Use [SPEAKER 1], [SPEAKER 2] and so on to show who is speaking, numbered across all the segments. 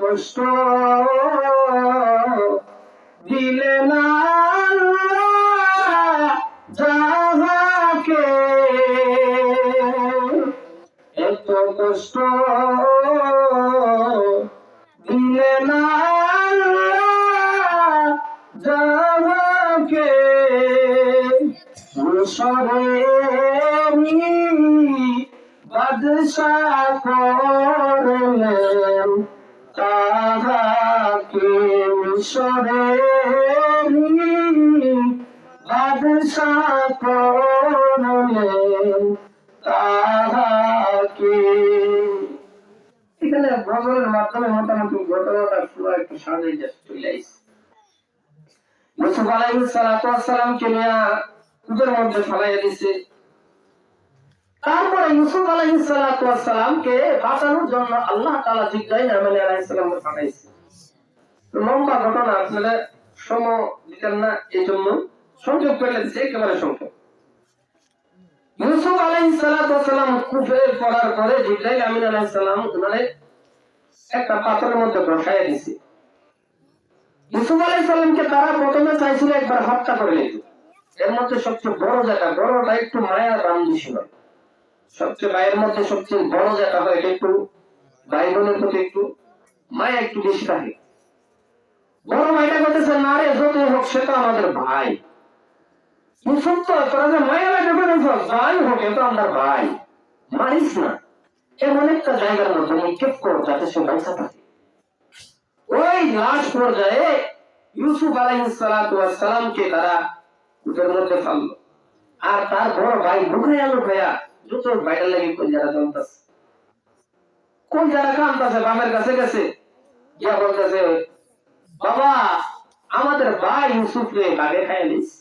[SPEAKER 1] কষ্ট দিলেন যাহাকে, এত কষ্ট দিলেন যাহাকে, মিশরেরই বাদশাহ করলেন তাহাকে, মিশরেরই বাদশাহ করলেন তাহাকে। এখানে গজলের মাধ্যমে মোটামুটি ঘটনাটা পুরো একটু সাজিয়ে চলে আসছে। ইউসুফ আলাইহিস সালাতু ওয়াস সালামকে নিয়ে কুদের মধ্যে ফেলাইয়া দিছে। তারপরে ইউসুফ আলাইহিস সালাতু ওয়াস সালামকে বাঁচানোর জন্য আল্লাহ তাআলা জিবরাইল আলাইহিস সালামকে পাঠাইছে। লম্বা ঘটনা, আপনারা সময় দিতেন না, এই জন্য সংক্ষেপ করে দিচ্ছে, একেবারে সংক্ষেপ। ইউসুফ আলাইহিস সালাতু ওয়াস সালাম কুফে পড়ার পরে জিবরাইল আলাইহিস সালাম ওনারে একটা পাথরের মধ্যে বসাইয়া দিছে। ইউসুফ আলাইহিস সালামকে তারা প্রথমে চাইছিল একবার হত্যা করে নিতে। এর মধ্যে সবচেয়ে বড় যেটা, বড়টা একটু মায়া দাম দিছিল। সবচেয়ে ভাইয়ের মধ্যে সবচেয়ে বড় যেটা হয়, এটা একটু ভাই বোনের প্রতি একটু মায়া একটু বেশি থাকে। বড় ভাইটা বলতেছে, না রে, যত হোক সে তো আমাদের ভাই। ইউসুফ তো তোরা যে মায়া লাগে যাই হোক, এ তো আমার ভাই, মারিস না। এমন একটা জায়গার মধ্যে নিক্ষেপ কর যাতে সে বাইসা থাকে। ওই লাশ পর্যায়ে ইউসুফ আলাইহিস সালাতু ওয়াস সালামকে তারা কুদের মধ্যে ফেললো। আর তার বড় ভাই লুকাইয়া লুকাইয়া যত ভাইটার লাগে কলজারা জমতাছে, কলজারা কামতাছে, বাবার কাছে গেছে গিয়া বলতেছে, বাবা আমাদের ভাই ইউসুফ রে বাগে খাইয়া দিছে।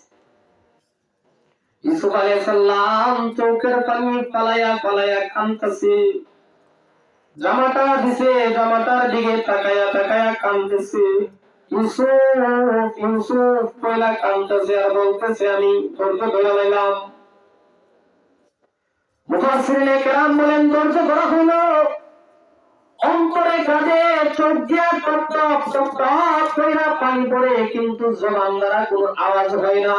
[SPEAKER 1] ইউসুফ আলাইহিস সালাম চোখের পানি পালাইয়া পালাইয়া কামতাছে। জামাটা দিছে, জামাটার দিকে তাকায়া তাকায়া কামতেছে। ইউসুফ ইউসুফ কইলা কামতেছে আর বলতেছে, আমি ধৈর্য ধরে লাইলাম। মুফাসসিরিনে কেরাম বলেন, ধৈর্য ধরা হইল অন্তরে কাঁদে, চোখ দিয়া টপ টপ টপ টপ কইরা পানি পড়ে, কিন্তু জবান দ্বারা কোনো আওয়াজ হয় না।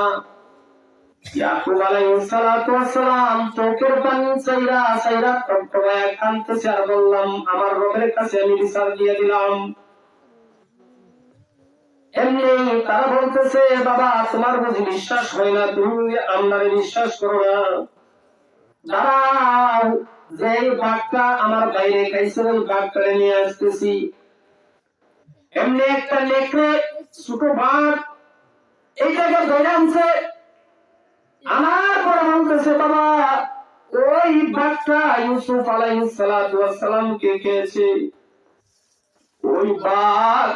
[SPEAKER 1] ইয়াকুব আলাইহিস সালাতু ওয়াস সালাম চোখের পানি চাইরা চাইরা টপটপায়া কাঁদতেছে আর বললাম, আমার রবের কাছে আমি বিচার দিয়ে দিলাম। এমনি তারা বলতেছে, বাবা তোমার বুঝি বিশ্বাস হয় না, তুমি আমারে বিশ্বাস করো না, দাঁড়াও, যে বাঘটা আমার বাইরে খাইছে ওই বাঘটারে নিয়ে আসতেছি। এমনি একটা নেকড়ে ছোট বাঘ এইটাকে ধরে আনছে, আনার পর বলতেছে, বাবা ওই বাঘটা ইউসুফ আলাইহিস সালাতু ওয়াস সালামকে খেয়েছে। ওই বাঘ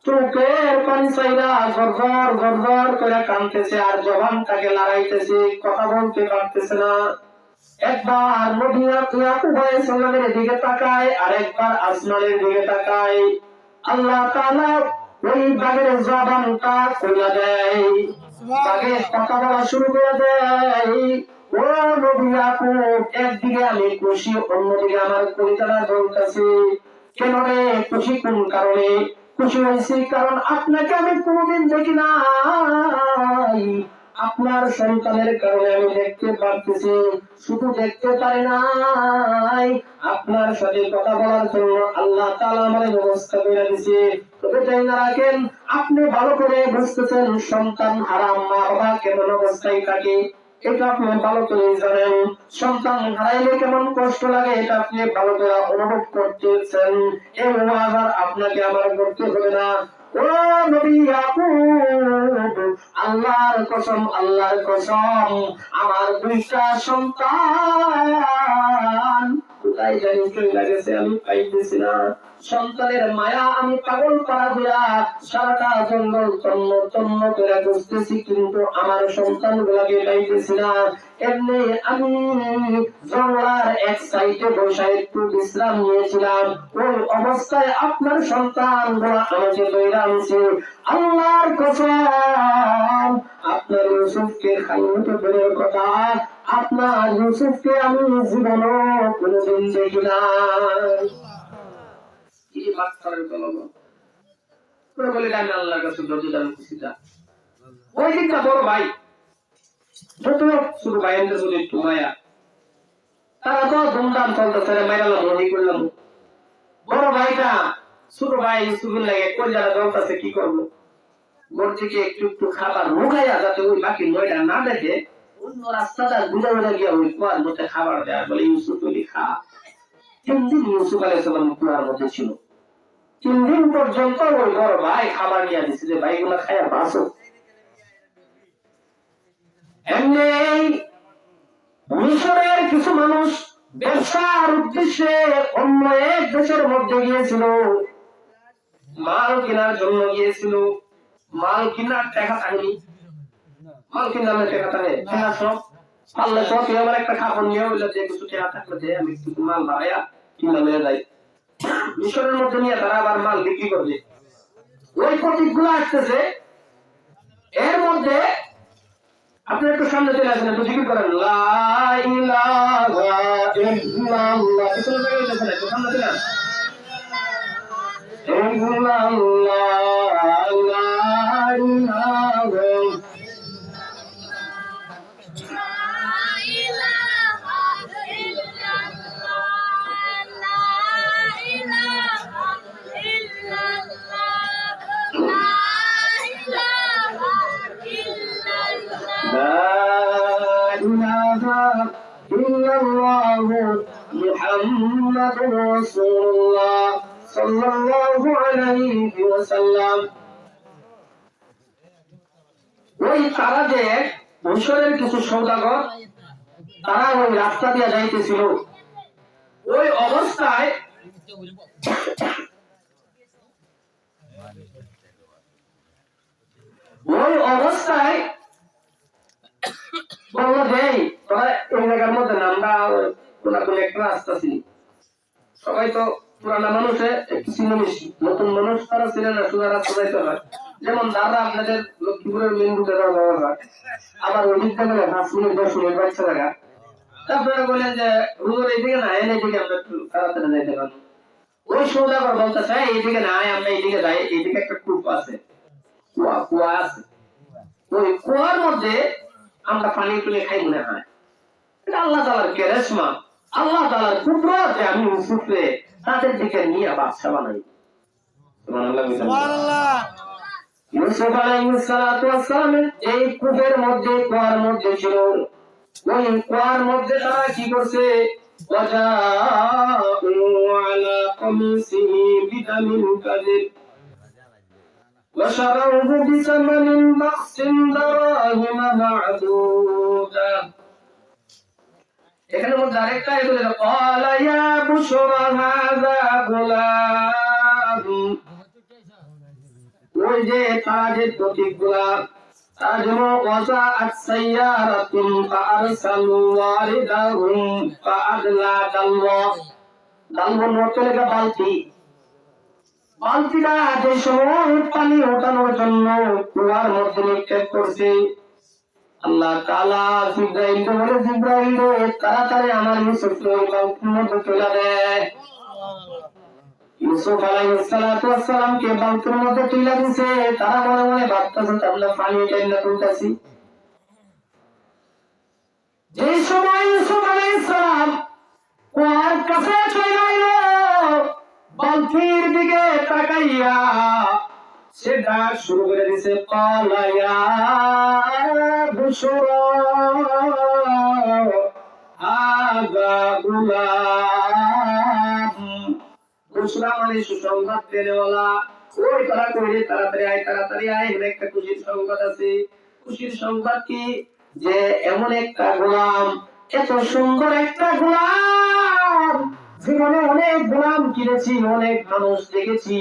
[SPEAKER 1] চোখের পানি চাইরা গড়গড় গড়গড় করে কাঁদতেছে আর জবানটাকে লড়াইতেছে, কথা বলতে পারতেছে না। একবার নবী ইয়াকুব আলাইহিস সালামের দিকে তাকায় আর একবার আসমানের দিকে তাকায়। আল্লাহ তাআলা ওই বাঘের জবানটা খুলে দেয়, বাঘের কথা বলা শুরু করে দেয়। ও নবী ইয়াকুব, একদিকে আমি খুশি, অন্যদিকে আমার কলিজাটা জ্বলতেছে। কেন রে খুশি, কোন কারণে খুশি হয়েছি? কারণ আপনাকে আমি কোনোদিন দেখি নাই, আপনার সন্তানের কারণে আমি দেখতে পারতেছি। শুধু দেখতে পারি নাই, আপনার সাথে কথা বলার জন্য আল্লাহ তাআলা আমাদের ব্যবস্থা করে দিয়েছে। তবে তাই না রাখেন, আপনি ভালো করে বুঝতেছেন সন্তান হারাম মা বাবা কেমন অবস্থায় থাকে, এটা আপনি ভালো করে জানেন। সন্তান হারাইলে কেমন কষ্ট লাগে এটা আপনি ভালো করে অনুভব করতেছেন। এই ওয়াজ আপনাকে আমার করতে হবে না। ও নবী ইয়াকুব, আল্লাহর কসম, আল্লাহর কসম, আমার দুইটা সন্তান কোথায় জানি চলে গেছে, আমি পাইতেছি না। সন্তানের মায়া আমি পাগল করা দিয়া সারাটা জঙ্গল তন্ন তন্ন করে খুঁজতেছি, কিন্তু আমার সন্তান গুলাকে পাইতেছি না। এমনি আমি জঙ্গলার এক সাইডে বসে একটু বিশ্রাম নিয়েছিলাম, ওই অবস্থায় আপনার সন্তান গুলা আমাকে দৌড়ে আনছে। আল্লাহর কসম, আপনার ইউসুফকে খাইতে দূরের কথা, আপনার ইউসুফকে আমি জীবনও কোনোদিন দেখি না। কি বাচ্চাদের কলম করে বলে আমি আল্লাহর কাছে ধৈর্য ধারণ করছি। ওই দিকটা বড় ভাই যত শুরু ভাইদের বলে একটু মায়া, তারা তো ধুমধাম চলতেছে, মাইরালাম মনে করলাম। বড় ভাইটা ছোট ভাই ইউসুফের লাগে কল্যাণা চলতেছে, কি করবো, ঘর থেকে একটু একটু খাবার মুখাইয়া যাতে ওই বাকি নয়টা না দেখে অন্য রাস্তাটা ঘুরে ঘুরে গিয়ে ওই কুয়ার মধ্যে খাবার দেয়, বলে ইউসুফ বলি খা। 3 দিন ইউসুফ আলাইহিস সালাম কুয়ার মধ্যে ছিল। 3 দিন পর্যন্ত ওই বড় ভাই খাবার নিয়ে দিচ্ছে যে ভাইগুলা খায়া বাঁচো। এমনি মিশরের কিছু মানুষ ব্যবসার উদ্দেশ্যে অন্য এক দেশের মধ্যে গিয়েছিল, মাল কেনার জন্য গিয়েছিল। মাল কেনার টাকা থাকেনি, মাল কেনার টাকা থাকে কেনা সব পারলে সব আমার একটা কাপড় নিয়ে বললে যে কিছু টাকা থাকলে যে আমি কিছু মাল বাড়াইয়া কিনা নিয়ে যাই। মিশরের মধ্যে নিয়ে তারা আবার মাল বিক্রি করবে। ওই প্রতীকগুলো আসতেছে, এর মধ্যে আপনি একটু সামনে চলে আসেন, একটু জিকির করেন লা ইলাহা ইল্লাল্লাহ। পিছনে জায়গায় যাচ্ছেন, একটু সামনে চলে আসেন। মুহাম্মাদুর রাসূলুল্লাহ সাল্লাল্লাহু আলাইহি ওয়াসাল্লাম। ওই তারা যে মিশরের কিছু সওদাগর, তারা ওই রাস্তা দিয়ে যাইতেছিল। ওই অবস্থায় বললো যে তোরা এই জায়গার মধ্যে নামরা কোন একটা রাস্তা ছিল। সবাই তো পুরানা মানুষে একটু চিনিস, নতুন মানুষ তারা ছিলেন না, সোজা রাস্তা যাইতে হয়। যেমন দাদা আপনাদের লক্ষ্মীপুরের মেন রুটে যাওয়া যায়, আবার ওই দিকটা গেলে 5 মিনিট 10 মিনিট বাচ্চা জায়গা। তারপরে বললেন যে হুজুর এইদিকে না, এইদিকে আমরা একটু তাড়াতাড়ি যাইতে পারবো। ওই সৌদাগর বলতেছে এইদিকে না, আমরা এইদিকে যাই, এইদিকে একটা কূপ আছে, কুয়া আছে, ওই কুয়ার মধ্যে আমরা পানি তুলে খাই মনে হয়। এটা আল্লাহ তাআলার কেরেশমা, আল্লাহ তাআলার কুদরত যে আমি ইউসুফকে তাদের দিকে নিয়ে বাদশা বানাই। সুবহানাল্লাহ। ইউসুফ আলাইহিস সালাতু ওয়াস সালাম এই কূপের মধ্যে, কুয়ার মধ্যে ছিল। ওই কুয়ার মধ্যে তারা কি করছে, ওয়াজাউ আলা কমিসিহি বিদামিন কাযিব وشروه بثمن بخس دراهم معدودة। এখানে মধ্যে আরেকটা এগুলো قال يا بشرى هذا غلام। ওই যে তাজের প্রতীকগুলা তাজমু ওয়াজাআত সাইয়ারাতুন ফাআরসালু ওয়ারিদাহুম ফাআদলা দালওয়া। দালওয়া নতলে বালতি, বালতিটা যে সময় পানি ওঠানোর জন্য কুয়ার মধ্যে নিক্ষেপ করছে। আল্লাহ তাআলা জিবরাইলকে বলে, জিবরাইল তাড়াতাড়ি আমার ইউসুফকে ওই বালতির মধ্যে তুলে দে। ইউসুফ আলাইহিস সালাতু ওয়াস সালামকে বালতির মধ্যে তুলে দিয়েছে। তারা মনে মনে ভাবতেছে আমরা পানি টেনে তুলতেছি। যে সময় ইউসুফ আলাইহিস সালাম কুয়ার কাছে চলে এলো, বালতির দিকে তাকাইয়া সে ডাক শুরু করে দিছে, ক্বালা ইয়া বুশরা হাযা গুলাম। বুশরা মানে সুসংবাদ দেনেওয়ালা। ওই তারা কইলে তাড়াতাড়ি আয়, এখানে একটা খুশির সংবাদ আছে। খুশির সংবাদ কি, যে এমন একটা গোলাম, এত সুন্দর একটা গোলাম, জীবনে অনেক গোলাম কিনেছি, অনেক মানুষ দেখেছি,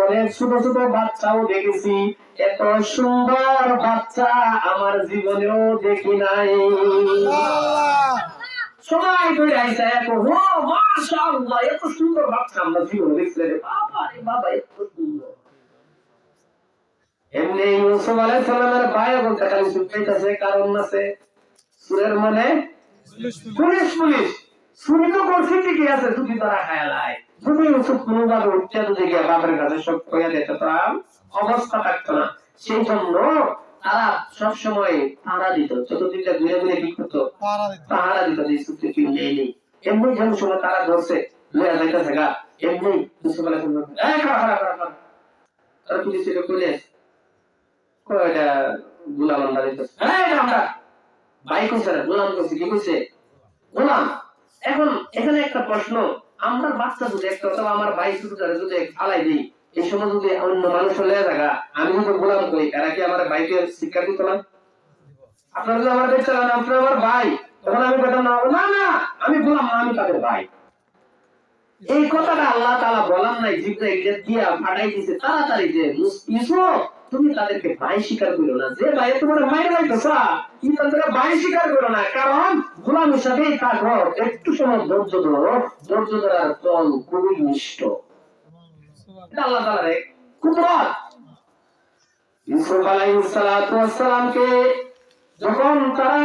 [SPEAKER 1] অনেক ছোট ছোট বাচ্চাও দেখেছি, এত সুন্দর বাচ্চা আমার জীবনেও দেখি নাই। সবাই করে আইসা এত মাশাআল্লাহ, এত সুন্দর বাচ্চা আমরা জীবনে দেখছি রে বাবা, রে বাবা এত সুন্দর। এমনি ইউসুফ আলাইহিস সালামের ভাই বলতে খালি সুপাইতাছে, কারণ আছে সুরের মানে পুলিশ পুলিশ শুনি তো করছি ঠিকই আছে, ছুটি তারা খায়ালায় যদি ইউসুফ কোনোভাবে উঠতে যদি গিয়ে বাপের কাছে সব কইয়া দিত তার অবস্থা থাকতো না। সেই জন্য তারা সবসময় পাহারা দিত, চতুর্দিকটা ঘুরে ঘুরে কি করতো, পাহারা দিত যে ইউসুফকে কি নেই নেই। এমনি যেমন সময় তারা ধরছে লইয়া যাইতেছে গা, এমনি ইউসুফ আলাইহিস সালাম খাড়া খাড়া খাড়া খাড়া তারা পুলিশ এসে কইলে কয়টা গোলাম আল্লাহ দিতেছে, আমরা ভাই কইছে না গোলাম কইছে, কি কইছে গোলাম। এখন এখানে একটা প্রশ্ন, আমরা বাচ্চা যদি একটা অথবা আমার ভাই ছোট যদি ফালাই দিই, এই সময় যদি অন্য মানুষ হলে জায়গা আমি যদি গোলাম করি, এরা কি আমার ভাইকে শিক্ষা দিত না? আপনারা যদি আমার বেঁচে না আপনার আমার ভাই, তখন আমি বলতাম না না না আমি গোলাম না, আমি তাদের ভাই। এই কথাটা আল্লাহ তাআলা বলেন নাই, জিবরাইল দিয়া ফাটাই দিয়েছে তাড়াতাড়ি যে ইউসুফ তুমি তাদেরকে ভাই স্বীকার করো না, যে ভাই তোমার মায়ের যাইতেছা তুমি তাদের ভাই স্বীকার করো না, কারণ গোলাম হিসাবেই থাকো, একটু সময় ধৈর্য ধরো, ধৈর্য ধরার ফল খুবই মিষ্ট। এটা আল্লাহ তাআলার কুদরত। ইউসুফ আলাইহিস সালাতু ওয়াস সালামকে যখন তারা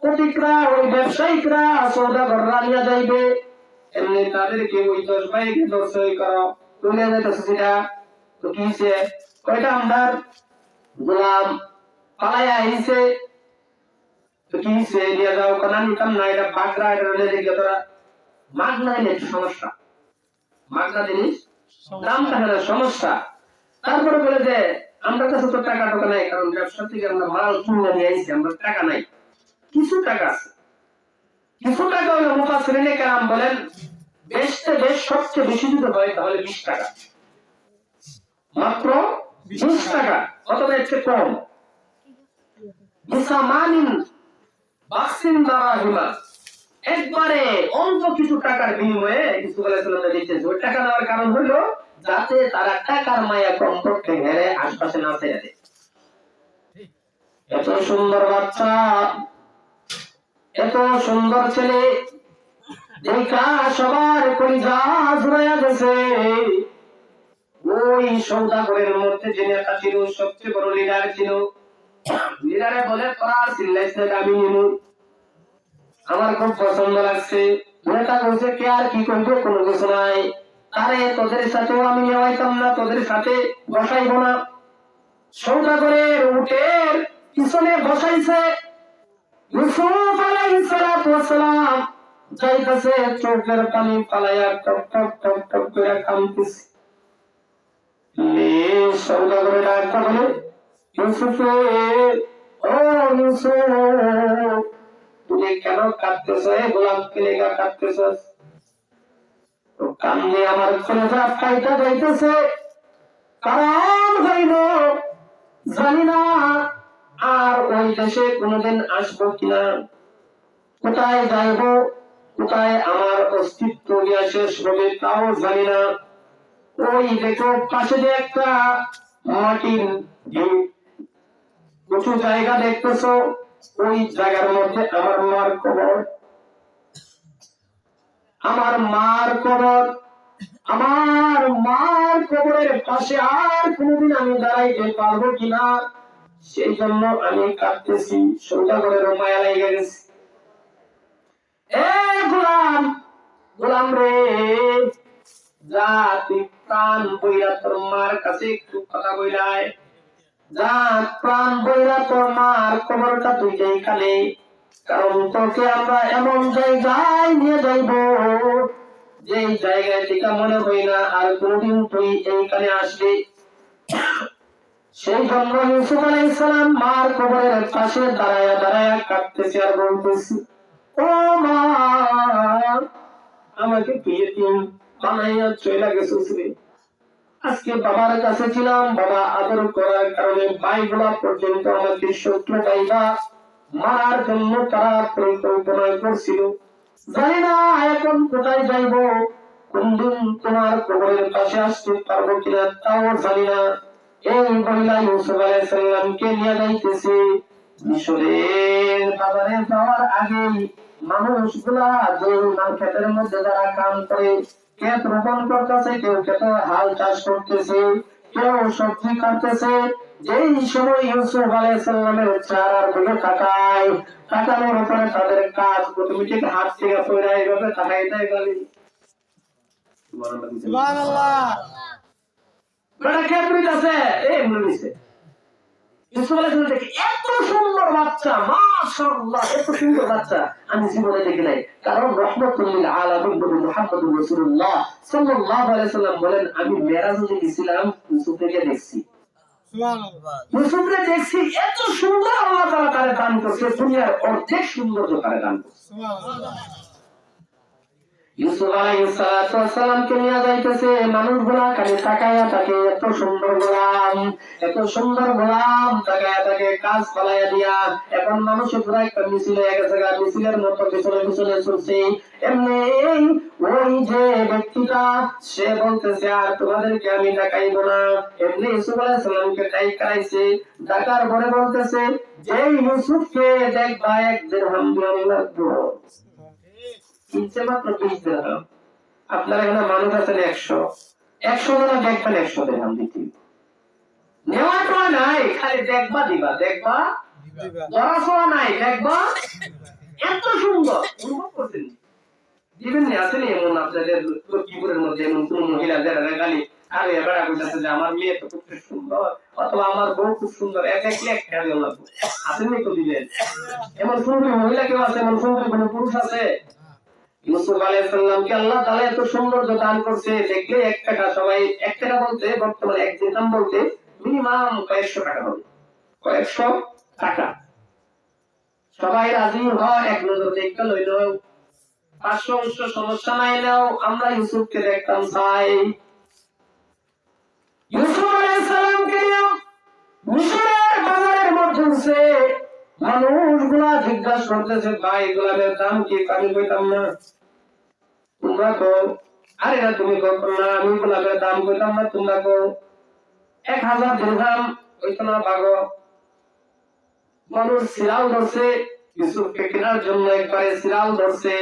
[SPEAKER 1] প্রতিক্রা ওই ব্যবসায়িকরা সওদাগররা নিয়ে যাইবে, এমনি তাদেরকে ওই 10 ভাইকে দর্শই করো তুলে যাইতেছে, সেটা তো কি হইছে, কয়টা আমদার গোলাম পালাইয়া আইছে, তো কি হইছে নিয়ে যাও কারণ নিতাম না, এটা বাগড়া, এটা রলে দেখে তোরা মাগনা দিলে একটু সমস্যা, মাগনা জিনিস দাম থাকে না, সমস্যা। তারপরে বলে যে আমরা কাছে তো টাকা টাকা নাই, কারণ ব্যবসা থেকে আমরা মাল কিনে নিয়ে আইছি, আমরা টাকা নাই, কিছু টাকা আছে, কিছু টাকা হলো মুফাসসিরিনে কেরাম বলেন বেশতে বেশ সবচেয়ে বেশি যদি হয় তাহলে 20 টাকা, মাত্র 20 টাকা, অথবা একটু কম। বিসামানিন বাক্সিন দারাহিমা, একবারে অল্প কিছু টাকার বিনিময়ে ইউসুফ আলাইহিস সালাম দিতেছে। ওই টাকা দেওয়ার কারণ হলো যাতে তারা টাকার মায়া কমপক্ষে ঘেরে আশপাশে না ছেড়ে দেয়। এত সুন্দর বাচ্চা, এত সুন্দর ছেলে দেখা সবার কলিজা জুড়াইয়া গেছে। ওই সওদাগরের মধ্যে যে নেতা ছিল, সবচেয়ে বড় লিডার ছিল, লিডারে বলে তোর চিল্লাইছে আমি নিমু, আমার খুব পছন্দ লাগছে। নেতা বলছে কে আর কি করবে, কোনো কিছু নাই, আরে তোদের সাথেও আমি নেওয়াইতাম না, তোদের সাথে বসাইব না। সওদাগরের উটের পিছনে বসাইছে। ইউসুফ আলাইহিস সালাতু ওয়াস সালাম যাইতেছে, চোখের পানি ফালাইয়া টপ টপ টপ টপ করে কাঁদতেছে। সওদাগরের ডাকটা বলে ইউসুফ, ও ইউসুফ তুমি কেন কাঁদতেছ, গোলামকে লেগা কাঁদতেছ? তো কান্দে আমার কলেজা কাইটা যাইতেছে, কারণ হইল জানি না আর ওই দেশে কোনোদিন আসবো কিনা, কোথায় যাইব, কোথায় আমার অস্তিত্ব গিয়া শেষ হবে তাও জানি না। ওই দেখো পাশে যে একটা মাটির উঁচু জায়গা দেখতেছো, ওই জায়গার মধ্যে আমার মার কবর, আমার মার কবর, আমার মার কবরের পাশে আর কোনোদিন আমি দাঁড়াইতে পারবো কিনা, সেই জন্য আমি কাঁদতেছি। সওদাগরেরও মায়া লেগে গেছে। এ গোলাম, গোলাম রে, যা তুই প্রাণ বইরা তোর মার কাছে একটু কথা বইলায়, যা প্রাণ বইরা তোর মার কবরটা তুই যেখানে, কারণ তোকে আমরা এমন জায়গায় নিয়ে যাইব যেই জায়গায় থেকে মনে হয় না আর কোনদিন তুই এইখানে আসবি। সেই জন্য ইউসুফ আলাইহিস সালাম মার কবরের পাশে দাঁড়ায়া দাঁড়ায়া কাঁদতেছে আর বলতেছে, ও মা আমাকে তুই এতিম বানাইয়া চলে গেছিস রে। আজকে বাবার কাছে ছিলাম, বাবা আদর করার কারণে ভাইগুলা পর্যন্ত আমাকে শত্রু পাইবা মারার জন্য তারা পরিকল্পনা করছিল। জানি না এখন কোথায় যাইব, কোনদিন তোমার কবরের পাশে আসতে পারবো কিনা তাও জানি না। এই মহিলা ইউসুফ আলাইহিস সালামকে নিয়ে যাইতেছে মিশরের বাজারে যাওয়ার আগে মানুষগুলা যে ক্ষেতের মধ্যে যারা কাম করে, ক্ষেত রোপণ করতেছে, কেউ ক্ষেতে হাল চাষ করতেছে, কেউ সবজি কাটতেছে, যেই সময় ইউসুফ আলাইহিস সালামের চারার দিকে তাকায়, তাকানোর উপরে তাদের কাজ অটোমেটিক হাত থেকে পড়ে এইভাবে তাকাই দেয় গালি।
[SPEAKER 2] সুবহানাল্লাহ।
[SPEAKER 1] বড় ক্যাপ্রিট আছে এই মুনিছে ইউসুফ আলাইহিস সালাম দেখে এত সুন্দর বাচ্চা, মাশাআল্লাহ, এত সুন্দর বাচ্চা আমি জীবনে দেখি নাই। কারণ রাহমাতুল লিল আলামিন নবী মুহাম্মদুর রাসূলুল্লাহ সাল্লাল্লাহু আলাইহি সাল্লাম বলেন, আমি মেরাজে গেছিলাম, ইউসুফকে দেখছি।
[SPEAKER 2] সুবহানাল্লাহ।
[SPEAKER 1] ইউসুফকে দেখছি, এত সুন্দর আল্লাহ তাআলা তারে দান করছে, দুনিয়ার অর্ধেক সৌন্দর্য তারে দান করছে।
[SPEAKER 2] সুবহানাল্লাহ।
[SPEAKER 1] ইউসুফ আলাইহিস সালামকে নিয়ে যাইতেছে, মানুষগুলা খালি তাকায়া থাকে, এত সুন্দর গোলাম, এত সুন্দর গোলাম, তাকায়া থাকে কাজ ফলাইয়া দিয়া। এখন মানুষের পুরো একটা মিছিল হয়ে গেছে, মিছিলের মতো পিছনে পিছনে চলছে। এমনি ওই যে ব্যক্তিটা সে বলতেছে, আর তোমাদেরকে আমি ডাকাইবো না। এমনি ইউসুফ আলাইহিস সালামকে ডাকাইছে, ডাকার পরে বলতেছে, যে ইউসুফকে দেখবা 1 দিরহাম দিয়ে লাগবো। কিনছে মাত্র 20 দিরহাম। আপনার এখানে মানুষ আছেন 100 জনা দেখবেন 100 দিরহাম দিতে। নেওয়া তো নাই, খালি দেখবা দিবা, দেখবা দরাসও নাই, দেখবা এত সুন্দর অনুভব করছেন। দিবেন না, আসেন এমন আপনাদের লক্ষ্মীপুরের মধ্যে এমন কোন মহিলা যারা গালি আরে বেড়া কইতাছে যে আমার মেয়ে তো খুব সুন্দর, অথবা আমার বউ খুব সুন্দর, এক এক লাখ টাকা লাগবে, আসেন তো দিবেন। এমন সুন্দর মহিলা কেউ আছে? এমন সুন্দর কোন পুরুষ আছে? ইউসুফ আলাইহিস সালামকে আল্লাহ তাআলা এত সৌন্দর্য দান করছে, দেখলে 1 টাকা, সবাই 1 টাকা বলতে বর্তমানে 1 দিরহাম বলতে মিনিমাম কয়েকশো টাকা হবে, কয়েকশো টাকা। সবাই রাজি হয়, এক নজর দেখতে লইল, 500 সমস্যা নাই, নাও আমরা ইউসুফকে দেখতাম চাই। ইউসুফ আলাইহিস সালামকে মিশরের বাজারের মধ্যে উঠছে, মানুষগুলা জিজ্ঞাসা করতেছে, ভাই গোলামের দাম কি? আমি কইতাম না, তোমরা কও। আরে না, তুমি কও না, আমি গোলামের দাম কইতাম না, তোমরা কও। 1000 দিরহাম হইতো না বাগো। মানুষ সিরাল ধরছে ইউসুফকে কেনার জন্য, একবারে সিরাল ধরছে।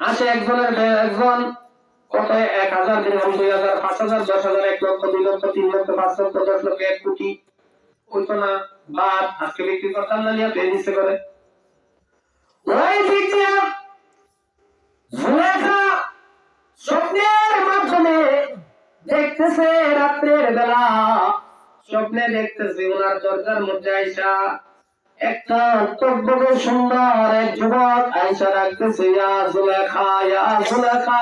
[SPEAKER 1] আসে একজনের একজন, কত? 1000 দিরহাম, 2000, 5000, 10000, 1 লক্ষ, 2 লক্ষ, 3 লক্ষ, 5 লক্ষ, 10 লক্ষ, 1 কোটি হইতো না। বাদ আজকে বিক্রি করতাম না, নিয়ে পেয়ে করে। ওই বিক্রিয়া জুলেখা স্বপ্নের মাধ্যমে দেখতেছে, রাত্রের বেলা স্বপ্নে দেখতেছে ওনার দরজার মধ্যে আইসা একটা টকবকে সুন্দর এক যুবক আইসা রাখতেছে, ইয়া জুলেখা, ইয়া জুলেখা।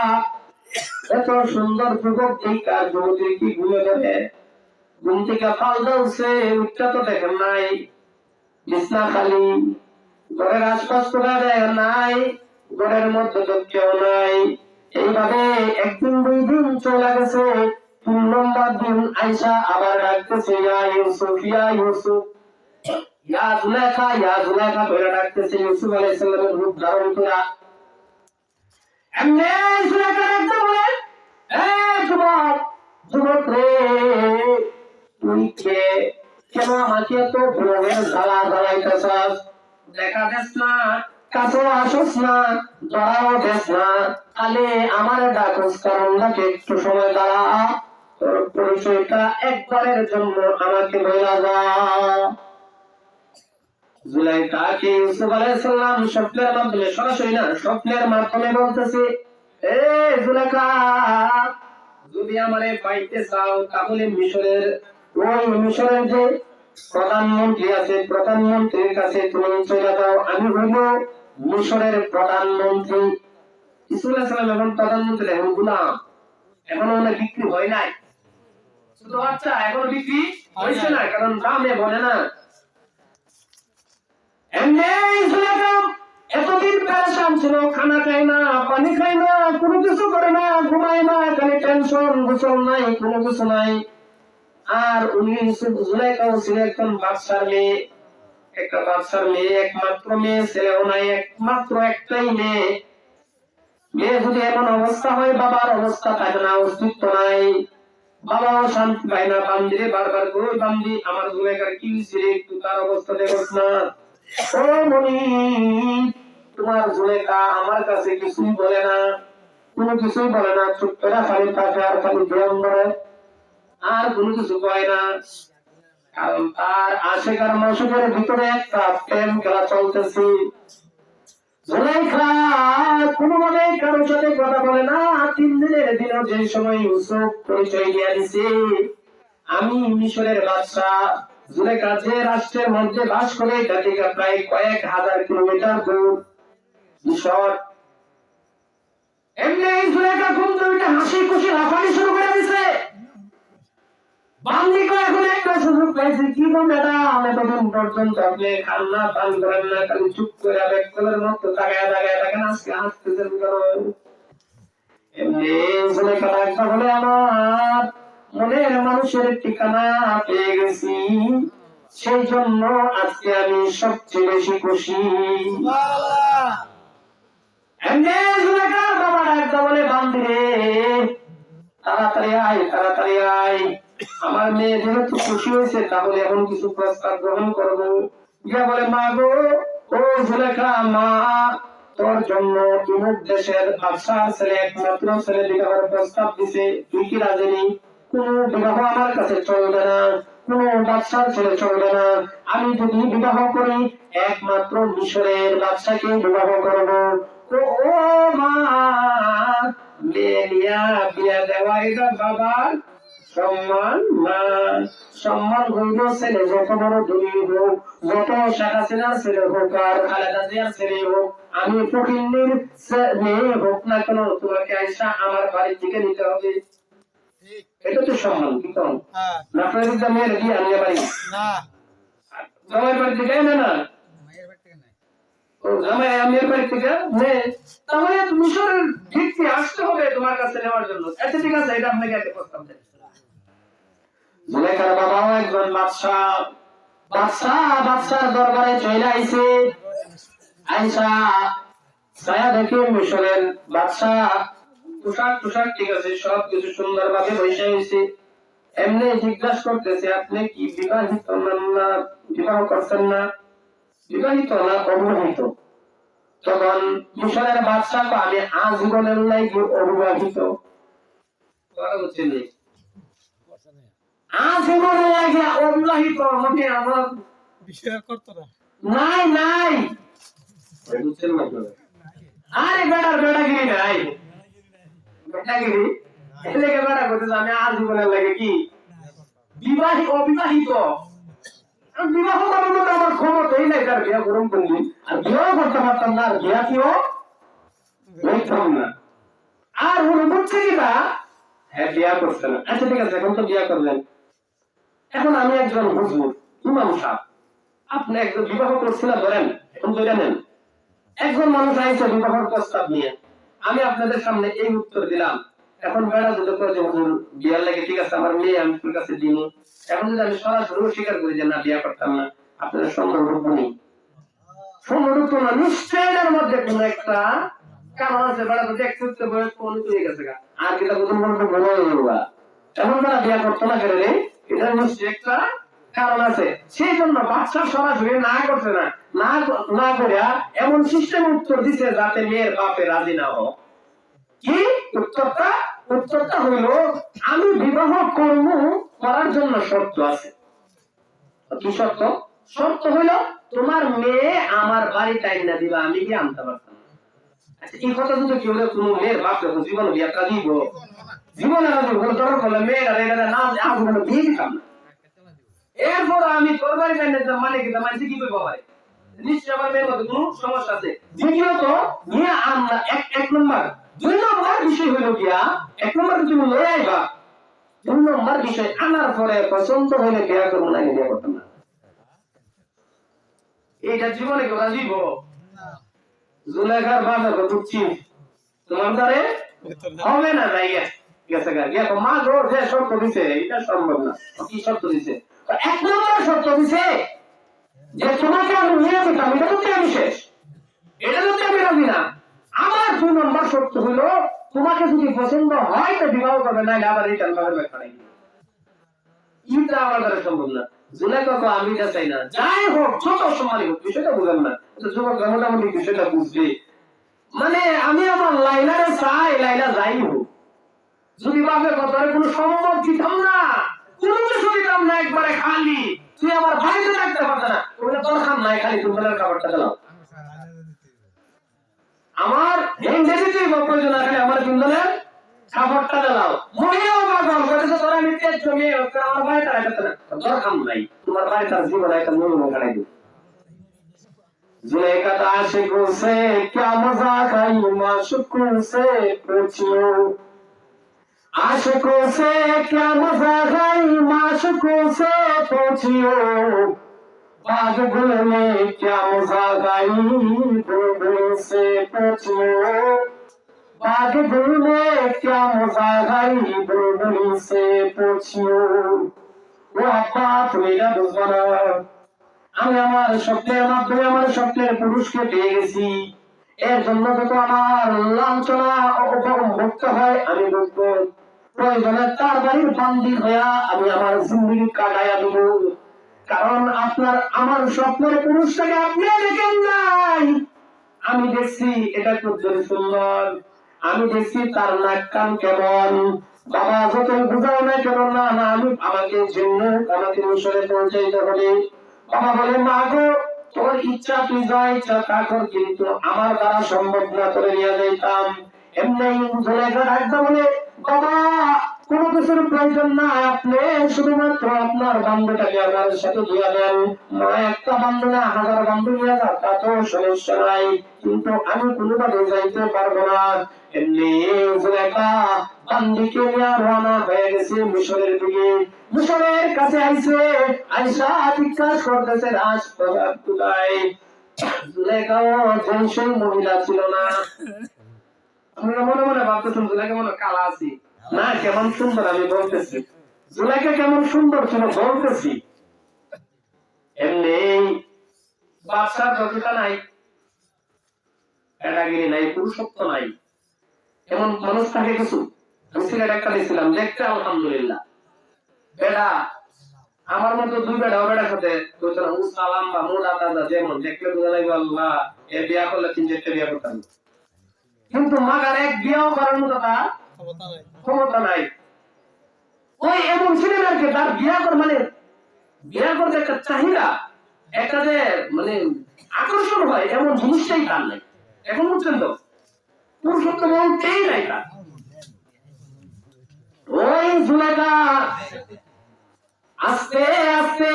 [SPEAKER 1] এত সুন্দর যুবক দেখা যুবতীর কি ঘুমে ধরে? ঘুম থেকে পাল্টা উঠছে, উঠটা তো দেখেন নাই, বিছনা খালি, ঘরের আশপাশ কোথাও দেখেন নাই, ঘরের মধ্যে তো কেউ নাই। এইভাবে 1 দিন 2 দিন চলে গেছে। 3 নম্বর দিন আইসা আবার ডাকতেছে, ইয়া ইউসুফ, ইয়া ইউসুফ, ইয়া জুলেখা, ইয়া জুলেখা ধরে ডাকতেছে। ইউসুফ আলাইহিস সালামের রূপ ধারণ করে এমনি জুলেখা ডাকতে বলে, এই যুবক, যুবক রে, তুই কে? কেন আমাকে এত ভোরের জ্বালা জ্বালাইতেছাস? দেখা দেস না, কাছে আসস না, ধরাও দেস না, খালি আমার ডাকস, কারণ নাকি একটু সময় দাঁড়া, তোর পরিচয়টা একবারের জন্য আমাকে বলা যা। জুলাইখাকে ইউসুফ আলাইহিস সালাম স্বপ্নের মাধ্যমে, সরাসরি না, স্বপ্নের মাধ্যমে বলতেছে, এ জুলেখা, যদি আমারে পাইতে চাও তাহলে মিশরের যে প্রধানমন্ত্রী আছে, প্রধানমন্ত্রীর কাছে তুমি চলে যাও। আমি হইল মিশরের প্রধানমন্ত্রী। ইউসুফ আলাইহিস সালাম এখন প্রধানমন্ত্রী, এখন গোলাম, এখনো মনে বিক্রি হয় নাই, শুধু বাচ্চা, এখনো বিক্রি হয়েছে না, কারণ দামে বলে না। এতদিন পেরেশান ছিল, খানা খায় না, পানি খায় না, কোনো কিছু করে না, ঘুমায় না, খালি টেনশন, গোসল নাই, কোনো কিছু নাই। আর উনি জুলাইখাও ছিল একজন বাদশার মেয়ে, একটা বাদশার মেয়ে, একমাত্র মেয়ে, ছেলেও নাই, একমাত্র একটাই মেয়ে। মেয়ে যদি এমন অবস্থা হয়, বাবার অবস্থা থাকে না, অস্তিত্ব নাই, বাবাও শান্তি পায় না। বান্দিরে বারবার করে, বান্দি আমার জুলাইখার কি হয়েছে, একটু তার অবস্থা দেখোস না। ও মনি, তোমার জুলেখা আমার কাছে কিছুই বলে না, কোনো কিছুই বলে না, চুপ করে খালি থাকে আর খালি ধ্যান ধরে, আর কোনো কিছু কয় না। কারণ তার আশেকার মাসুকের ভিতরে একটা প্রেম খেলা চলতেছে। জুলাইখা কোনোভাবে কারোর সাথে কথা বলে না। 3 দিনের দিন যে সময় ইউসুফ পরিচয় দিয়ে দিছে, আমি মিশরের বাদশা। জুলেখা যে রাষ্ট্রের মধ্যে বাস করে এটা থেকে প্রায় কয়েক হাজার কিলোমিটার দূর মিশর। এমনি জুলেখা ঘুম থেকে হাসি খুশি লাফানি শুরু করে দিছে। বান্দিকে এখন একটা সুযোগ পাইছে, কি গো ম্যাডাম, এতদিন পর্যন্ত আপনি খান না পান করেন না, খালি চুপ করে বেকলের মতো তাকায় তাকায় থাকেন, আজকে হাসতেছেন কেন? এমনি জুলেখা একটা বলে, আমার মনের মানুষের ঠিকানা পেয়ে গেছি, সেই জন্য আজকে আমি সবচেয়ে বেশি খুশি। এমনি জুলেখার বাবা একটা বলে, বান্দি রে তাড়াতাড়ি আয়, তাড়াতাড়ি আয়, আমার মেয়ে যেহেতু খুশি হয়েছে তাহলে এখন কিছু প্রস্তাব গ্রহণ করবো। গিয়া বলে, মা গো, ও জুলেখা মা, তোর জন্য তুমুক দেশের বাদশার ছেলে, একমাত্র ছেলে বিবাহের প্রস্তাব দিছে, তুই কি রাজি নেই? কোন বিবাহ আমার কাছে চলবে না, কোন বাদশার ছেলে চলবে না। আমি যদি বিবাহ করি একমাত্র মিশরের বাদশাকে বিবাহ করবো। ও মা, মেয়ে নিয়া বিয়া দেওয়া এটা বাবার সম্মান না। সম্মান হইল ছেলে যত বড় ধনী হোক, যত শেখ হাসিনার ছেলে হোক আর খালেদা জিয়ার ছেলে হোক, আমি ফকিন্নির মেয়ে হোক না কেন, তোমাকে আইসা আমার বাড়ির দিকে নিতে হবে। এটা তো সম্মান, কি কম না? আপনার মেয়ের বিয়ে আনিয়ে বাড়ি না, জামাই বাড়ি থেকে না, না ও জামাই আমির বাড়ি থেকে মেয়ে, তাহলে মিশরের ভিত্তি আসতে হবে তোমার কাছে নেওয়ার জন্য। আচ্ছা ঠিক আছে, এটা আপনাকে একটা প্রস্তাব দেয়। জুলেখার বাবাও একজন বাদশা, বাদশার দরবারে চলে আইছে। আইসা ছায়া দেখে মিশরের বাদশা পোশাক ঠিক আছে, সব কিছু সুন্দর ভাবে বসে হয়েছে। এমনি জিজ্ঞাসা করতেছে, আপনি কি বিবাহিত না, বিবাহ করছেন না? বিবাহিত না অবিবাহিত? তখন মিশরের বাদশা, আমি আজীবনের লাইগে অবিবাহিত। আজীবনের লাগে অবিবাহিত হবে আমার বিষয় করতো না। নাই নাই, আরে বেড়াগিরি নাই, বেড়াগিরি এলাকা বেড়া করতে আমি আজীবনের লাগে কি অবিবাহিত। বিবাহ করার মতো আমার ক্ষমতাই নাই, তার বিয়া গরম করলি আর বিয়েও করতে পারতাম না, আর বিয়া কেউ হইতাম না। আর ওর বুঝছে কিনা, হ্যাঁ বিয়া করছে না। আচ্ছা ঠিক আছে, এখন তো বিয়া করবেন। এখন আমি একজন হুজুর, ইমাম সাহেব, আপনি একজন বিবাহ করছিলেন ধরেন, এখন ধরে নেন একজন মানুষ আইছে বিবাহের প্রস্তাব নিয়ে, আমি আপনাদের সামনে এই উত্তর দিলাম। এখন বেড়া যদি করে যে হুজুর বিয়ার লাগে, ঠিক আছে আমার মেয়ে আমি তোর কাছে দিন, এখন যদি আমি সরাসরি স্বীকার করি যে না বিয়া করতাম না, আপনাদের সম্পর্ক নেই, সম্পর্ক না, নিশ্চয়ের মধ্যে কোন একটা কারণ আছে। বেড়া তো দেখতে বয়স কোন হয়ে গেছে, আর কিটা প্রথম বলতে বলা হইবা, এখন তারা বিয়া করতো না কেন, এটা নিশ্চয় একটা কারণ আছে। সেই জন্য বাচ্চা সরাসরি না করছে না, না করিয়া এমন সিস্টেম উত্তর দিছে যাতে মেয়ের বাপে রাজি না হোক। কি উত্তরটা হইল, আমি বিবাহ করার জন্য শর্ত আছে। কি শর্ত? শর্ত হইল তোমার মেয়ে আমার বাড়িতে আইনা দিবা, আমি কি আনতে পারতাম না। আচ্ছা এই কথা যদি কেউ কোন মেয়ের বাপ যখন জীবন বিয়াটা দিব, জীবনে দরকার করলে মেয়েরা না আজীবন বিয়ে দিতাম না। এরপর আমি তোর বাড়িতে আইনা মানে কি মানে কি করবো ভাই, নিশ্চয় আমার মেয়ের মধ্যে কোনো সমস্যা আছে। দ্বিতীয়ত নিয়ে আমরা এক নম্বর, 2 নম্বর বিষয় হইল গিয়া, 1 নম্বর তুমি লয়ে আইবা, 2 নম্বর বিষয় আনার পরে পছন্দ হইলে বিয়া করবো না, বিয়া করতাম না। এইটা জীবনে কেউ দিব জুলেখার বাজার বুঝছি তোমার দ্বারে হবে না, যাই গেছে গিয়া মা গো যে শর্ত দিছে এটা সম্ভব না। কি শর্ত দিছে? 1 নম্বর শর্ত দিছে যে তোমাকে আমি নিয়ে যেতাম, এটা তো আমি শেষ, এটা তো আমি রাজি না। আমার 2 নম্বর শর্ত হলো তোমাকে যদি পছন্দ হয় তো বিবাহ করবে, না আবার এই টালবাহের ব্যাপার নাই, এটা আমার দ্বারা সম্ভব না। জুলেখা তো আমি এটা চাই না, যাই হোক ছোট সম্মানই হোক, বিষয়টা বুঝেন না, যুবক মোটামুটি বিষয়টা বুঝবে। মানে আমি আমার লাইলারে চাই, লাইলা যাই হোক, যদি বাপের কথার কোনো সম্মত দিতাম না, কোনো কিছু দিতাম না, একবারে খালি তুই আমার বাড়িতে থাকতে পারত না, ওটা দরকার নাই, খালি তুমি খাবারটা দিলাম। আমার ইংরেজিতে প্রয়োজন আছে, আমার বিন্দনের সাপোর্টটা দিলাও। মহিলাও পাগল বলেছে তোরা মিথ্যে জমি আমার ভাই তারা করতে না, দরকার নাই তোমার ভাই তার জীবনে একটা মহিলা খাড়াই দিই। जुलेखा आशिकों से क्या मजाक आई, माशुकों से पूछियो। आशिकों से क्या मजाक आई, माशुकों से पूछियो। बाग गुल में क्या मजाक आई, बुलबुल से पूछियो। बाग गुल में क्या मजाक आई, बुलबुल से पूछियो। वो अब्बा तुम्हें बुझाना, আমি আমার স্বপ্নের মাধ্যমে আমার স্বপ্নের পুরুষকে পেয়ে গেছি, এর জন্য যত আমার লাঞ্ছনা ভুগতে হয় আমি বুঝবো, প্রয়োজনে তার বাড়ির বান্দি হইয়া আমি আমার জিন্দগি কাটাইয়া দিব। কারণ আপনার আমার স্বপ্নের পুরুষটাকে আপনি দেখেন নাই, আমি দেখছি এটা খুব সুন্দর, আমি দেখছি তার নাক কান কেমন। বাবা যত বুঝাও না কেন, না না আমি আমাকে জন্য আমাকে মিশরে পৌঁছাইতে হবে। বাবা বলে মা গো তোর ইচ্ছা তুই যা ইচ্ছা তা কর, কিন্তু আমার দ্বারা সম্ভব না, তোরে নিয়ে যাইতাম। এমনি জুলেখা একদম বলে বাবা কোনো কিছুর প্রয়োজন না, আপনি শুধুমাত্র আপনার বান্ধবটাকে আমার সাথে দিয়ে দেন। মা একটা বান্ধব না হাজার বান্ধব নিয়ে যা, তা তো সমস্যা নাই, কিন্তু আমি কোনোভাবে যাইতে পারবো না। এমনি জুলেখা বান্দিকে নিয়ে রওনা হয়ে গেছে মিশরের দিকে। মিশরের কাছে আইছে, আইসা জিজ্ঞাসা করতেছে রাজপ্রসাদ কোথায়। জুলেখাও সেই মহিলা ছিল না। আমরা মনে মনে ভাবতেছেন জুলেখা মনে কালা আছি না, কেমন সুন্দর আমি বলতেছি, জুলেখা কেমন সুন্দর ছিল বলতেছি। এমনি বাদশার যোগ্যতা নাই, এটাগিরি নাই, পুরুষত্ব নাই, এমন মানুষ থাকে কিছু। আমি সিলেট একটা দিয়েছিলাম দেখতে, আলহামদুলিল্লাহ বেটা আমার মতো দুই বেটা বেটার সাথে সালাম বা মোটা দাদা যেমন দেখলে বোঝা লাগবে আল্লাহ এর বিয়া করলে 3-4টা বিয়া করতাম, কিন্তু মাগার এক বিয়াও করার মতো তার ক্ষমতা নাই। ওই এমন ছিলেন আর কি, তার বিয়া কর মানে বিয়া করতে একটা চাহিদা, একটা যে মানে আকর্ষণ হয় এমন জিনিসটাই তার নাই। এখন বুঝছেন তো, পুরুষত্ব বলতেই নাই তার। ওই জুলেখা আস্তে আস্তে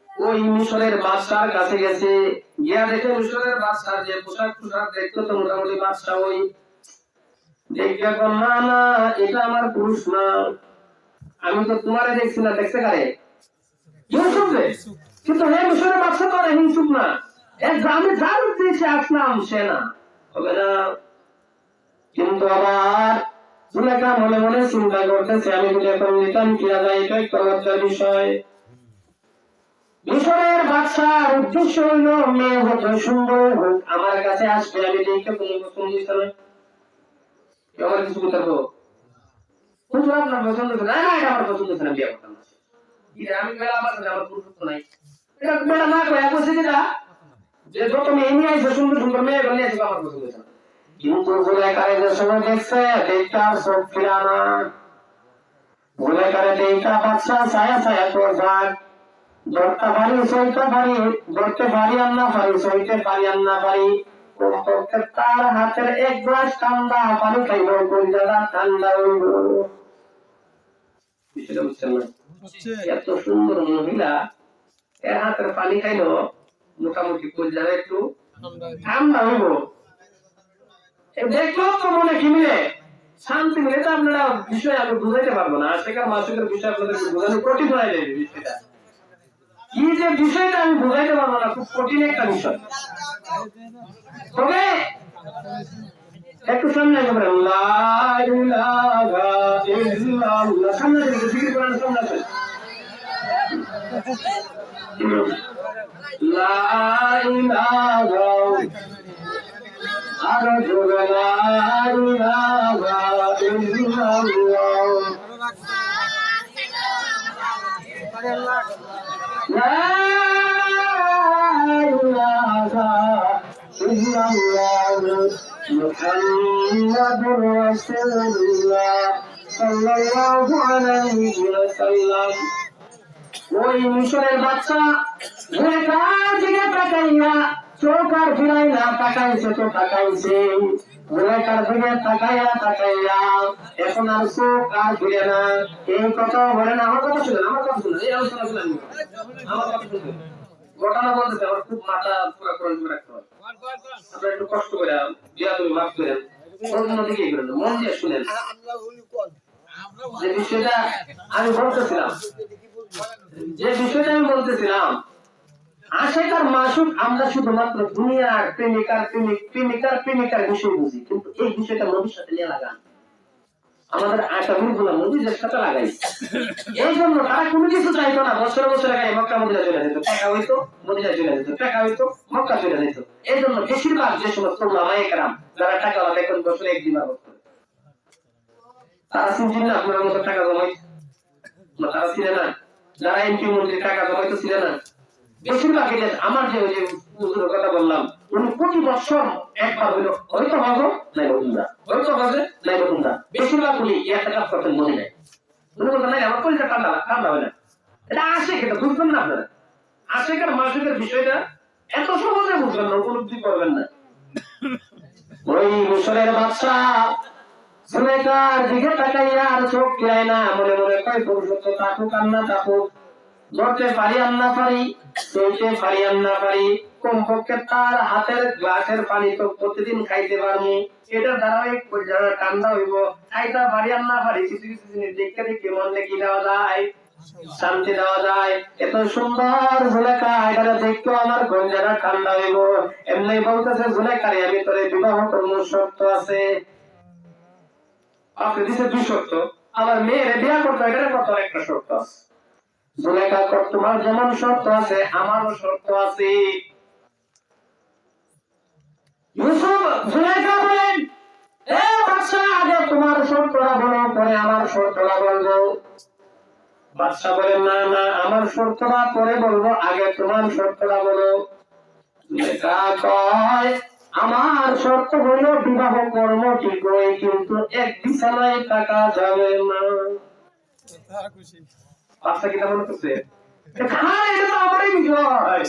[SPEAKER 1] ওই মিশরের বাদশার কাছে গেছে, গিয়া দেখে মিশরের বাদশার যে পোশাক দেখতো তো মোটামুটি বাদশা ওই দেখে না না এটা আমার পুরুষ না, আমি তো তোমারে দেখছি না, দেখছে কারে ইউসুফ রে। কিন্তু হে মিশরের বাদশা তো ইউসুফ না, এক গ্রামে যার উদ্দেশ্যে আসলাম সে না, হবে না। কিন্তু আবার জুলেখা মনে মনে চিন্তা করতেছে আমি যদি এখন নিতাম কি যায়, এটা একটা লজ্জার বিষয়। মিশরের বাদশার উদ্দেশ্য হইল মেয়ে হতে সুন্দর হোক, আমার কাছে আসবে, আমি দেখে কোনো পছন্দ দিতে না, আমার কিছু করতে পারবো আপনার পছন্দ না, না এটা আমার পছন্দ না, বিয়ে করতাম না, আমি বেলা আমার সাথে আমার পুরুষত্ব নাই, এটা বেলা না কয়ে বলছে যেটা যে যত মেয়ে নিয়ে আসবে সুন্দর সুন্দর মেয়ে নিয়ে আসবে আমার পছন্দ না। কিন্তু জুলেখারে যে সময় দেখছে দেখতে আর চোখ ফিরানা, জুলেখারে দেখতে বাচ্চা ছায়া ছায়া তো যাক, ধরতে পারি সইতে পারি, ধরতে পারি আর না পারি, সইতে পারি আর না পারি, তার হাতের এক গ্লাস ঠান্ডা পানি খাইব, কলিজাটা ঠান্ডা হইব। বিষয়টা বুঝছেন না? এত সুন্দর মহিলা এর হাতের পানি খাইলো মোটামুটি কলিজাটা একটু ঠান্ডা হইব, দেখলেও তো মনে কি মিলে শান্তি মিলে। তো আপনারা বিষয় আমি বুঝাইতে পারবো না, আজকের মাসিকের বিষয় আপনাদেরকে বোঝানো কঠিন হয়ে যাবে। বিষয়টা কি যে বিষয়টা আমি বুঝাইতে পারবো না, খুব কঠিন একটা বিষয়। তবে একটু সামনে সামনে জিকির করেন, সামনে আসেন। লা ইলাহা আর জোরে লা ইলাহা ইল্লাল্লাহ, লা ইলাহা ইল্লাল্লাহ মুহাম্মাদুর রাসূলুল্লাহ সাল্লাল্লাহু আলাইহি ওয়াসাল্লাম। ওই মিশরের বাদশা জুলেখার দিকে তাকাইয়া চোখ আর ফিরাই না, তাকাইছে তো তাকাইছে, জুলেখার দিকে তাকাইয়া তাকাইয়া এখন আর চোখ আর ফিরে না। এই কথা বলে না, আমার কথা শুনেন, আমার কথা শুনেন, এই আলোচনা শুনেন, আমার কথা শুনেন। ঘটনা বলতেছে আমার খুব মাথা পুরো করে রাখতে হবে, আপনারা একটু কষ্ট করে দিয়া তুমি মাফ করেন, অন্যদিকে করেন, মন দিয়ে শুনেন। যে বিষয়টা আমি বলতেছিলাম, আশেকার মাসুক আমরা শুধুমাত্র দুনিয়ার প্রেমিকার বিষয় বুঝি, কিন্তু এই বিষয়টা নবীর সাথে নিয়ে লাগান। আমাদের আশাগুলো নবীদের সাথে লাগাই, এই জন্য তারা কোনো কিছু চাইতো না। বছরে বছরে মক্কা মদিনা চলে যেত, টাকা হইতো মদিনা চলে যেত, টাকা হইতো মক্কা চলে যেত। এই জন্য বেশিরভাগ যে সমস্ত ওলামায়ে কেরাম যারা টাকা ওলা বেতন বছরে একদিন আবাদ করে, তারা চিনছেন না আপনার মতো টাকা জমাই, তারা ছিল না। যারা এমপি মন্ত্রী টাকা জমাইতো ছিল না, বেশিরভাগ আমার যে কথা বললাম, উনি প্রতি বছর একবার হইলো হয়তো হজো নাই বকুন্দা, হয়তো হজে নাই বকুন্দা, বেশিরভাগ উনি একটা কাজ করতেন মনে নাই। উনি বলতেন না আমার পরিচয় ঠান্ডা ঠান্ডা হয় না। এটা আশেক, এটা বুঝবেন না আপনারা। আশেকের মাসুকের বিষয়টা এত সহজে বুঝবেন না, উপলব্ধি করবেন না। ওই মিশরের বাদশা জুলেখার দিকে তাকাইয়া আর চোখ ফিরায় না, মনে মনে কয় পুরুষত্ব থাকুক আর না থাকুক, ধরতে পারি আর না পারি, চলতে পারি আর না পারি, কমপক্ষে তার হাতের গ্লাসের পানি তো প্রতিদিন খাইতে পারবো, এটা ধারাবাহিক যারা ঠান্ডা হইব, খাইতে পারি আর না পারি, কিছু কিছু জিনিস দেখতে দেখতে মনে কি দেওয়া যায়, শান্তি দেওয়া যায়। এত সুন্দর জুলেখা, এটা দেখতে আমার গঞ্জারা ঠান্ডা হইব। এমনি বলতেছে জুলেখারে আমি তোরে বিবাহ করবো, শর্ত আছে। আপনি দিচ্ছে 2 শর্ত, আমার মেয়ের বিয়ে করতে হয়, এটা কত একটা শর্ত আছে। জুলেখা তোমার যেমন শর্ত আছে আমারও শর্ত আছে। ইউসুফ জুলেখা বলেন, এ বাদশা আগে তোমার শর্তটা বলো, পরে আমার শর্তটা বলবো। বাদশা বলেন না না, আমার শর্তটা পরে বলবো, আগে তোমার শর্তটা বলো। জুলেখা কয় আমার শর্ত হলো বিবাহ কর্ম ঠিক হয়, কিন্তু এক বিছানায় থাকা যাবে না। বাচ্চা কি মনে করছে এটা তো আমারই বিষয়,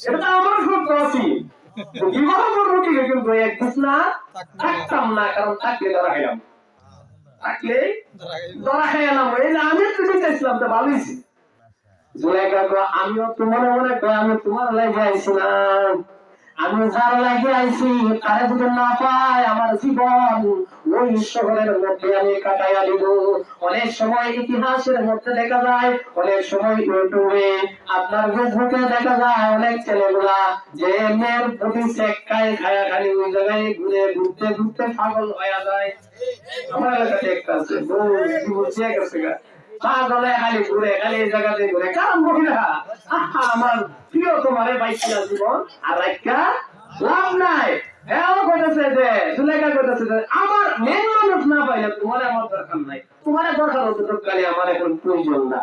[SPEAKER 1] এটা তো আমার শর্ত আছে, বিবাহ করবো ঠিক কিন্তু এক বিছানা থাকতাম না, কারণ থাকলে ধরা খাইলাম, থাকলে ধরা খাইলাম। এই যে আমি তো চাইছিলাম তো ভালোই। জুলেখা আমিও তো মনে মনে করি আমি তোমার লাগে আইছিলাম, আমি যার লাগে আইছি তারে যদি না পাই আমার জীবন ওই শহরের মধ্যে আমি কাটাইয়া দিব। অনেক সময় ইতিহাসের মধ্যে দেখা যায়, অনেক সময় ইউটিউবে আপনার ফেসবুকে দেখা যায় অনেক ছেলেগুলা যে মেয়ের প্রতি চেকায় খায়া খালি ওই জায়গায় ঘুরে ঘুরতে ঘুরতে পাগল হয়ে যায়। আমার এলাকাতে একটা আছে, গেছে গা পাগলে খালি ঘুরে, খালি এই জায়গাতে ঘুরে। কারণ মহিলা আমার প্রিয় তোমারে বাইকিয়া জীবন আর রাইকা লাভ নাই। আমার মেন মানুষ না পাইলে তোমার আমার দরকার নাই, তোমার দরকার হতো কালে আমার এখন প্রয়োজন না,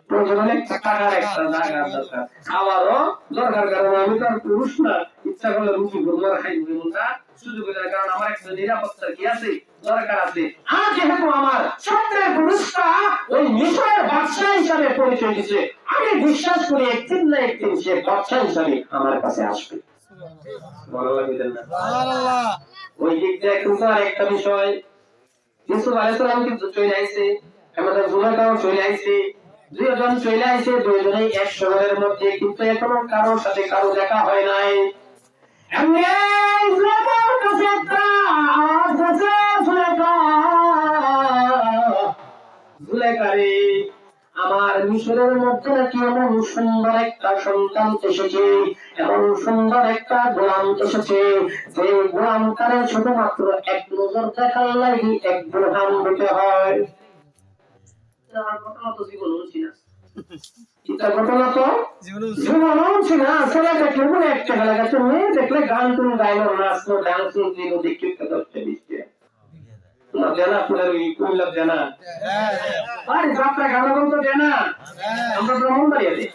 [SPEAKER 1] প্রয়োজন হলে টাকার একটা জায়গার দরকার, খাওয়ারও দরকার। কারণ আমি তো আর পুরুষ না, ইচ্ছা করলে রুটি ঘুরবার খাইব না, সুযোগ কারণ আমার একটা নিরাপত্তার কি আছে দরকার আছে। আর যেহেতু আমার সবচেয়ে পুরুষটা ওই মিশরের বাদশা হিসাবে পরিচয় দিচ্ছে, আমি বিশ্বাস করি একদিন না একদিন সে বাদশা হিসাবে আমার কাছে আসবে। ওই দিক দিয়ে কিন্তু আর একটা বিষয়, ইউসুফ আলাইহিস সালাম কিন্তু চলে আইছে, আমাদের জুলেখাও চলে আইছে, দুইজন চলে আইছে, দুইজনেই এক শহরের মধ্যে, কিন্তু এখনো কারোর সাথে কারো দেখা হয় নাই। জুলেখারে আমার মিশরের মধ্যে নাকি এমন সুন্দর একটা সন্তান এসেছে, এমন সুন্দর একটা গোলাম এসেছে, যে গোলাম তারে শুধুমাত্র এক নজর দেখার লাগি এক গোলাম দিতে হয়। ঘটনা তো জীবন হচ্ছে না, ঘটনা তো জীবন হচ্ছে না। ছেলে দেখলে মনে একটা খেলা গেছে, মেয়ে দেখলে গান টুন গাইলো, নাচলো, ডান্স দিল, দেখতে 10টা-20টা তোমার জানা, আপনার ওই কুমিল্লার জানা আরে যাত্রা গানা বলতো জানা, আমরা ব্রাহ্মণবাড়িয়াতে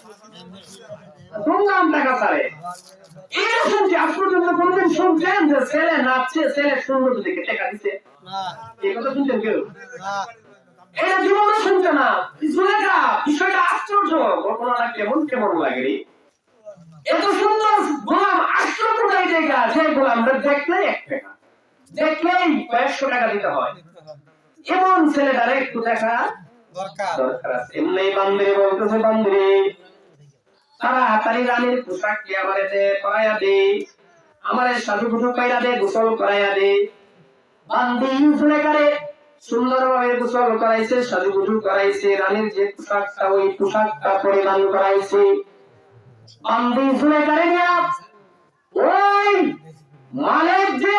[SPEAKER 1] ধুমধাম টাকা ছাড়ে। এটা শুনছি, আজ পর্যন্ত কোনদিন শুনছেন যে ছেলে নাচছে, ছেলে সুন্দর দেখে টাকা দিচ্ছে? এই কথা শুনছেন কেউ? এটা জীবনে শুনছে না। জুলেখা বিষয়টা আশ্চর্য, ঘটনাটা কেমন কেমন লাগে রে। এত সুন্দর গোলাম ওই জায়গা যে গোলামদের দেখলেই 1 টাকা, দেখলেই 100 টাকা দিতে হয়, এমন ছেলেটারে একটু দেখা দরকার আছে। এমনি বান্দিরে বলতেছে, বান্দিরে তাড়াতাড়ি রানীর পোশাক কি আমারে দে, পরাইয়া দে, আমারে সাজুগুজু কইরা দে, গোসল করাইয়া দে। বান্দি জুলেখারে সুন্দরভাবে গোসল করাইছে, সাজুগুজু করাইছে, রানীর যে পোশাকটা ওই পোশাকটা পরিধান করাইছে। বান্দি জুলেখারে নিয়া ওই মালিক যে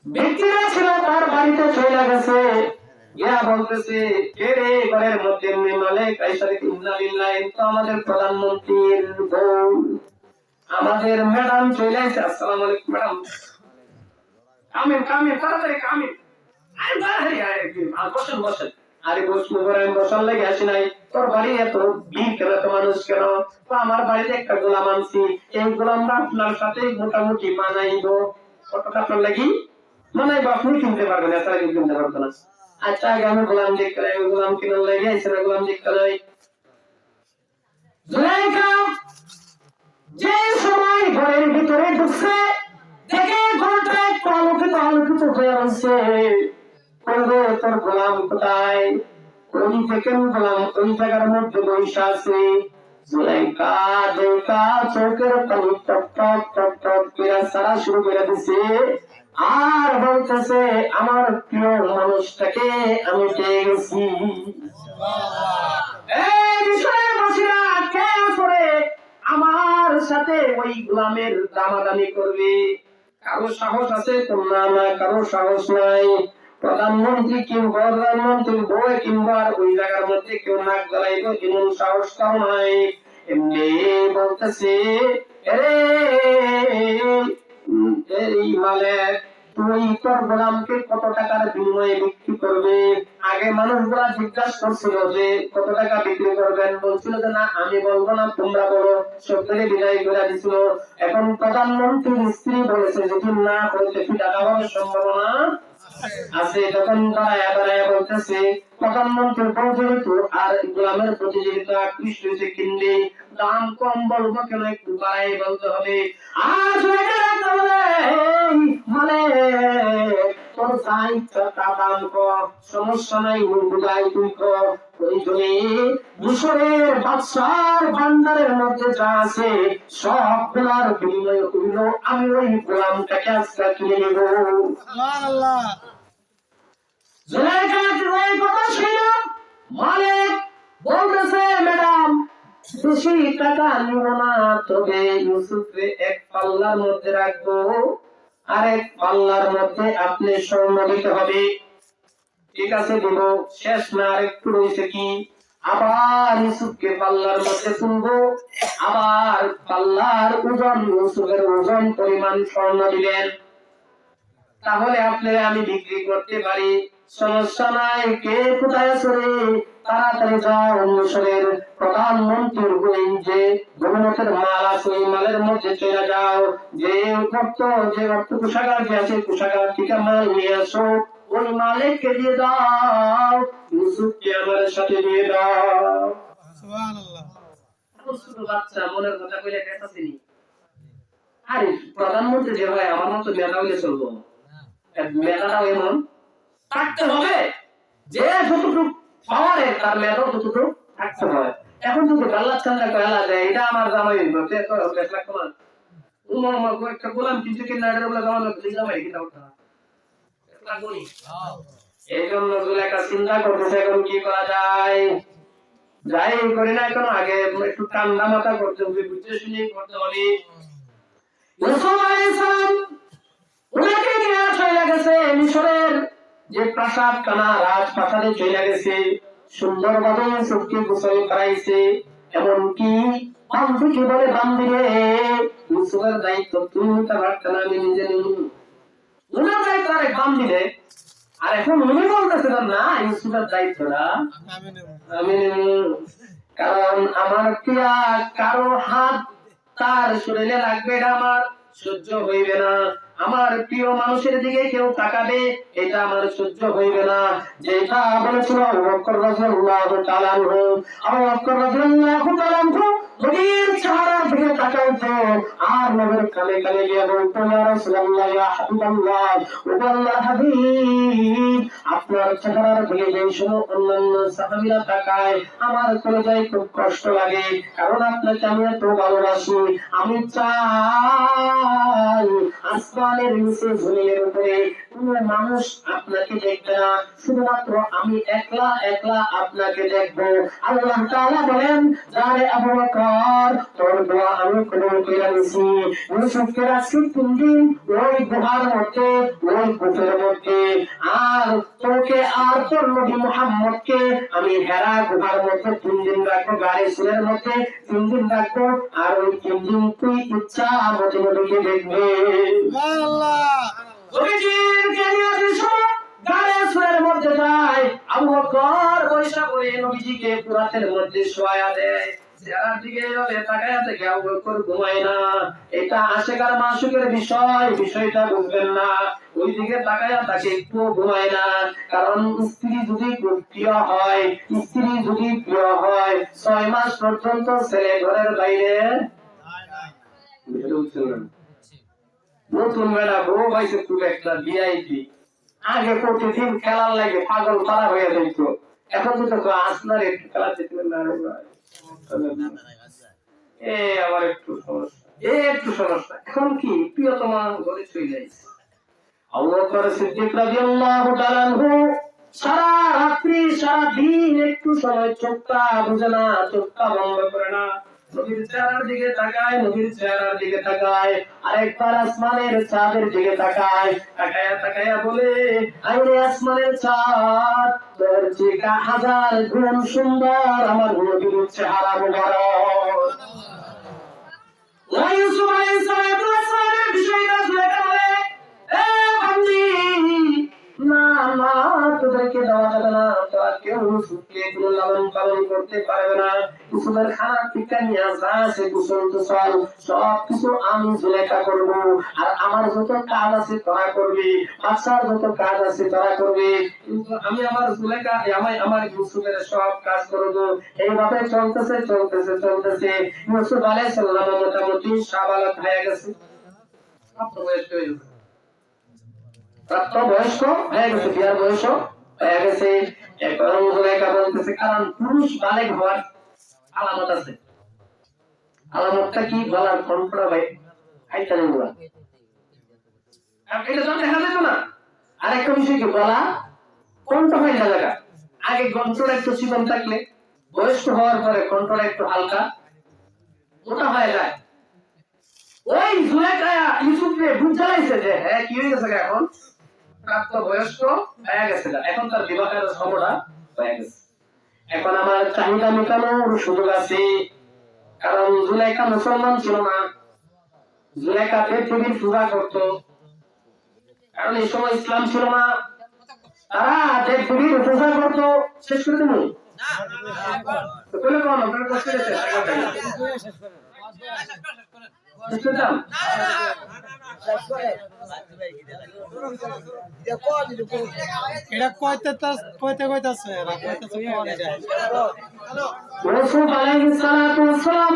[SPEAKER 1] ব্যক্তিরা ছিল তার বাড়িতে চলে গেছে, গিয়া বলতেছে, কে রে ঘরের মধ্যে এমনি মালিক আইসা দেখি, ইন্না লিল্লাহি, তো আমাদের প্রধানমন্ত্রীর বউ, আমাদের ম্যাডাম চলে আসছে। আসসালামু আলাইকুম ম্যাডাম। কামিন কামিন, তাড়াতাড়ি কামিন। আরে বাড়ি আরে বসেন বসেন। আরে বসবো করে বসার লাগে আসি নাই, তোর বাড়ি এত ভিড় কেন, এত মানুষ কেন? তো আমার বাড়িতে একটা গোলাম আনছি, এই গোলামটা আপনার সাথে মোটামুটি মানাইব। কতটা আপনার লাগি মানাইব, আপনি কিনতে পারবেন, এছাড়া কেউ কিনতে পারবে না। আচ্ছা আগে আমি গোলাম দেখতে নাই, গোলাম কিনার লাগে এছাড়া গোলাম দেখতে নাই। জুলাইখা যে সময় ঘরের ভিতরে ঢুকছে, দেখে ঘরটা একটু আলোকিত আলোকিত হয়ে আছে। তোর গোলাম কোথায়? ওই থেকে গোলাম ওই জায়গার মধ্যে বসে আছে। জুলাইখা দেখা চোখের পানি টপ টপ টপ টপ করে সারা শুরু করে দিছে, আর বলতেছে, আমার প্রিয় মানুষটাকে আমি পেয়ে গেছি। এই বিষয়ের বসিরা কে করে আমার সাথে ওই গোলামের দামাদামি করবে? কারো সাহস আছে? না না, কারো সাহস নাই। প্রধানমন্ত্রী কিংবা প্রধানমন্ত্রীর বউ কিংবা ওই জায়গার মধ্যে কেউ নাক গলাইব এমন সাহস তাও নাই। এমনি বলতেছে, এই মালিক, তুই তোর গোলামকে কত টাকার বিনিময়ে বিক্রি করবে? আগে মানুষগুলা জিজ্ঞাসা করছিল যে কত টাকা বিক্রি করবেন, বলছিল যে না আমি বলবো না, তোমরা বলো, সবথেকে বিদায় করে দিছিল। এখন প্রধানমন্ত্রীর স্ত্রী বলেছে যদি না করতে কি টাকা পাওয়ার সম্ভাবনা আছে। তখন দাঁড়ায় দাঁড়ায় বলতেছে, প্রধানমন্ত্রীর বউ যেহেতু আর গোলামের প্রতি যেহেতু আকৃষ্ট হয়েছে, কিনলে দাম কম বলবো কেন, একটু বাড়াই বলতে হবে। আজ মানে তোর দাম কম, সমস্যা নাই, বুঝাই তুই কর। প্রয়োজনে মিশরের বাদশার ভান্ডারের মধ্যে যা আছে সব গুলার বিনিময় হইল আমি ওই গোলামটাকে আজকে কিনে নেব। মালিক বলতেছে, ম্যাডাম বেশি টাকা নিব না, তবে ইউসুফকে এক পাল্লার মধ্যে রাখবো, আর এক পাল্লার মধ্যে আপনি স্বর্ণ দিতে হবে। ঠিক আছে দিব, শেষ না আর একটু রয়েছে কি? আবার ইউসুফকে পাল্লার মধ্যে তুলবো, আবার পাল্লার ওজন ইউসুফের ওজন পরিমাণ স্বর্ণ দিলেন, তাহলে আপনারা আমি বিক্রি করতে পারি, সমস্যা নাই। কে কোথায় আছে রে? তাড়াতাড়ি যাও মিশরের প্রধানমন্ত্রীর ওই যে গণিমতের মাল আছে ওই মালের মধ্যে চলে যাও, যে অর্থ কোষাগার যে আছে কোষাগার থেকে মাল নিয়ে আসো, ওই মালিককে দিয়ে দাও, ইউসুফকে আমার সাথে দিয়ে দাও। সুবহানাল্লাহ। ছোট বাচ্চা মনের কথা কইলে কেতাছিনি। আরে প্রধানমন্ত্রী যে হয় আমার মতো মেধা হইলে চলবো, মেধাটাও এমন থাকতে হবে যে যতটুকু পাওয়ারে তার মেধাও ততটুকু থাকতে হবে। এখন যদি গাল্লা চান্দা কয়লা যায় এটা আমার জামাই হইবে তো বেশ লাগতো না। একটা গোলাম কিন্তু কি নাড়ের বলে জামানো জামাই কিনা ওঠা লাগবনি। এই জন্য জুলেখা চিন্তা করতেছে এখন কি করা যায়। যাই করি না এখন আগে একটু ঠান্ডা মাথা করতে হবে, বুঝতে শুনে করতে হবে। ইউসুফ আলাইহিস সালাম ওনাকে নিয়ে চলে গেছে মিশরের যে প্রাসাদ কানা রাজপ্রাসাদে চলে গেছে, সুন্দরভাবে ইউসুফকে গোসল করাইছে। এমনকি বান্দিকে বলে, বান্দি রে ইউসুফের দায়িত্ব তুমি নিতে পারতে না, আমি নিজে নিব। ওনার দায়িত্ব আরেক বান্দি রে, আর এখন উনি বলতেছে না ইউসুফের দায়িত্বটা আমি নেব, কারণ আমার প্রিয়া কারো হাত তার শরীরে লাগবে এটা আমার সহ্য হইবে না। আমার প্রিয় মানুষের দিকে কেউ তাকাবে এটা আমার সহ্য হইবে না। যেটা বলেছিল আবু বকর রাদিয়াল্লাহু তাআলা আনহু, আবু বকর রাদিয়াল্লাহু তাআলা আনহু নবীর চেহারার দিকে তাকাইতো আর নবীর কানে কানে গিয়ে বলতো ইয়া রাসূলুল্লাহ ইয়া হাবিবাল্লাহ ও আল্লাহর হাবিব আপনার চেহারার দিকে যেই সময় অন্যান্য সাহাবীরা তাকায় আমার কলিজায় খুব কষ্ট লাগে কারণ আপনাকে আমি এত ভালোবাসি আমি চাই আসমানের নিচে জমিনের উপরে কোনো মানুষ আপনাকে দেখবে না শুধুমাত্র আমি একলা একলা আপনাকে দেখবো আল্লাহ তাআলা বলেন যারে আবু বকর তোর দোয়া আমি কবুল করে নিয়েছি ইউসুফকে রাখছি 3 দিন ওই গুহার মধ্যে ওই গুহার মধ্যে আর তোকে আর তোর নবী মুহাম্মদকে আমি হেরা গুহার মধ্যে 3 দিন রাখবো গাড়ি সুরের মধ্যে 3 দিন রাখবো আর ওই 3 দিন তুই ইচ্ছা মতো নবীকে দেখবে আল্লাহ নবীজির জ্ঞানী সময় গাড়ি সুরের মধ্যে যায় আবু বকর বৈশা করে নবীজিকে পুরাতের মধ্যে শোয়া দেয় যার দিকে এভাবে তাকায় থেকে আবু বকর ঘুমায় না এটা আশিকার মাসুকের বিষয়টা বুঝবেন না ওই দিকে তাকায় তাকে একটু ঘুমায় না কারণ স্ত্রী যদি প্রিয় হয় 6 মাস পর্যন্ত ছেলে ঘরের বাইরে নতুন বেড়া বউ পাইছে খুব একটা ভিআইপি আগে প্রতিদিন খেলার লাগে পাগল পাড়া হয়ে যাইতো এখন তো আসনার একটু খেলা দেখবেন না আমার একটু সমস্যা এখন কি প্রিয়তমা ঘরে চলে যাইছে আবু বকর সিদ্দিক রাদিয়াল্লাহু তাআলা আনহু সারা রাত্রি সারা দিন একটু সময় চোখটা বুঝে না চোখটা বন্ধ করে না নবীর চেহারার দিকে তাকায় আরেকবার আসমানের চাঁদের দিকে তাকায় তাকায়া বলে আরে আসমানের চাঁদ তোর চেয়ে 1000 গুণ সুন্দর আমার নবীর চেহারা মুবারক ইউসুফ আলাইহিস সালামের বিষয়টা জুলেখা বলে এ বান্দি না না তোদেরকে দেওয়া যাবে না তোরা কেউ ইউসুফকে কোনো লালন পালন করতে পারবে না ইউসুফের খানা থেকে নিয়ে আসা সে কুশল তুষাল সব কিছু আমি জুলেখা করবো আর আমার যত কাজ আছে তোরা করবি বাচ্চার যত কাজ আছে তোরা করবি কিন্তু আমি আমার জুলেখা আমার ইউসুফের সব কাজ করবো এইভাবে চলতেছে ইউসুফ আলাইহিস সালাম মোটামুটি সাবালক হয়ে গেছে প্রাপ্তবয়স্ক হয়ে গেছে বিয়ার বয়স হয়ে গেছে এখন জুলেখা বলতেছে কারণ পুরুষ বালেগ হওয়ার আলামত আছে আলামতটা কি গলার কণ্ঠটা ভাই হাইটা নেই বলা এটা তো দেখা যেত না আরেকটা বিষয় কি গলা কণ্ঠ হয় না জায়গা আগে কণ্ঠটা একটু চিকন থাকলে বয়স্ক হওয়ার পরে কণ্ঠটা একটু হালকা ওটা হয়ে যায় ওই জুলেখা ইউসুফকে বুঝাইছে যে হ্যাঁ কি হয়ে গেছে এখন প্রাপ্ত বয়স্ক হয়ে গেছে এখন তার বিবাহের সময়টা হয়ে গেছে এখন আমার চাহিদা মেটানোর সুযোগ আছে কারণ জুলেখা মুসলমান ছিল না জুলেখা দেবদেবীর পূজা করত কারণ এই সময় ইসলাম ছিল না তারা দেবদেবীর পূজা করত শেষ করে দেবো
[SPEAKER 2] এটা কইতে কইতাছে
[SPEAKER 1] রাসূল আলাইহিস সালাতু ওয়াস সালাম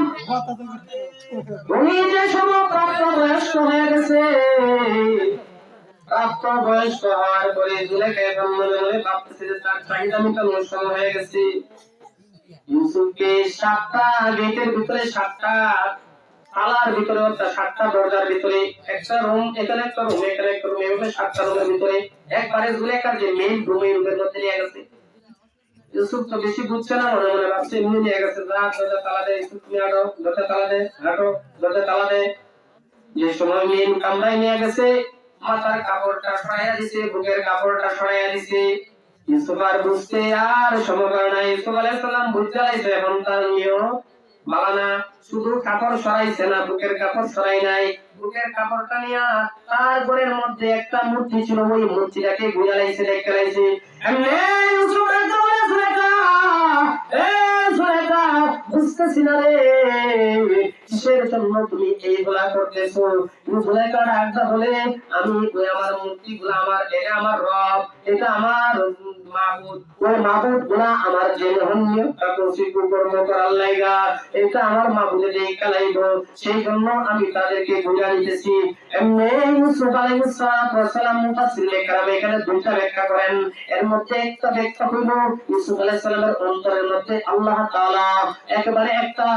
[SPEAKER 1] উনি যে সময় প্রাপ্তবয়স্ক হয়ে গেছে প্রাপ্তবয়স্ক হওয়ার পরে জুলেখা মনে মনে ভাবতেছে যে তার চাহিদা মেটানোর সময় হয়ে গেছে ইউসুফকে 7টা গেটের ভিতরে 7টা তালার ভিতরে অর্থাৎ 7টা দরজার ভিতরে একটা রুম এখানে একটা রুম এখানে একটা রুম এভাবে 7টা রুমের ভিতরে একবারে জুলেখার যে মেইন রুমের মধ্যে নিয়ে গেছে ইউসুফ তো বেশি বুঝছে না মনে মনে ভাবছে এমনি নিয়ে গেছে দরজা তালা দে ইউসুফ তুমি আটো দরজা তালা দে হাঁটো দরজা তালা দে যে সময় মেইন কামরায় নিয়ে গেছে মাথার কাপড়টা সরাইয়া দিছে বুকের কাপড়টা সরাইয়া দিছে ইউসুফ আর বুঝতে আর সময় পায় না ইউসুফ আলাইহিস সালাম বুঝতে লাইছে এখন তার নিয়ম বালানা শুধু কাপড় সরাইছে না বুকের কাপড় সরাই নাই বুকের কাপড়টা নিয়া তার ঘরের মধ্যে একটা মূর্তি ছিল ওই মূর্তিটাকে গুড়ালাইছে দেখতে লাইছে এমনে ইউসুফ একদম জুলেখা এ জুলেখা বুঝতেছি না রে কিসের জন্য তুমি এইগুলা করতেছো জুলেখা ডাকটা বলে আমি ওই আমার মূর্তিগুলো আমার এটা আমার রব এটা আমার মাবুদ ওই মাবুদ গুলা আমার যে হন্যে তাকসি কর্ম করার লাগা এটা আমার মাবুদে যেই কালাইব সেই জন্য আমি তাদেরকে বুঝা দিতেছি এমনি ইউসুফ আলাইহিস সালাম মুফাসসির کرام এখানে দুইটা ব্যাখ্যা করেন এর মধ্যে একটা ব্যাখ্যা হইল ইউসুফ আলাইহিস সালামের অন্তরের মধ্যে আল্লাহ তাআলা একেবারে একটা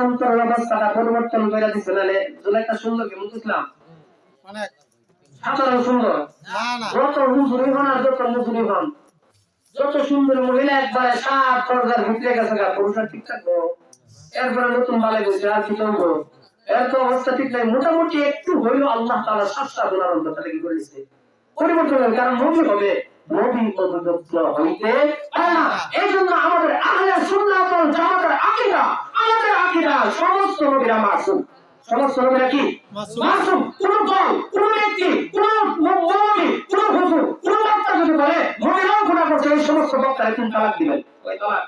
[SPEAKER 1] অন্তরের অবস্থাটা পরিবর্তন করে দিয়েছেন জুলাইখা সুন্দর কি বুঝলাম
[SPEAKER 2] অনেক
[SPEAKER 1] সাধারণ সুন্দর
[SPEAKER 2] না না
[SPEAKER 1] যত হুজুরি হন আর যত মুজুরি হন যত সুন্দর মহিলা একবারে সাত পর্দার ভিতরে গেছে গা পুরুষরা ঠিক থাকবো এরপরে নতুন বালে গেছে আর কি করবো এর তো অবস্থা ঠিক নাই মোটামুটি একটু হইলো আল্লাহ তাআলা শাস্তা গুনার অন্তরে কি করেছে পরিবর্তন হবে কারণ নবী হবে নবী পবিত্র হইতে পারে না এই জন্য আমাদের আহলে সুন্নাত ওয়াল জামাতের আকীদা সমস্ত নবীরা মাসুম সমস্ত নবীরা কি মাসুম কোন দল কোন ব্যক্তি কোন মুমিন কোন হুজুর কোন বক্তা যদি বলে নবীরাও গুনাহ করছে এই সমস্ত বক্তারা তিন তালাক দিবেন কয় তালাক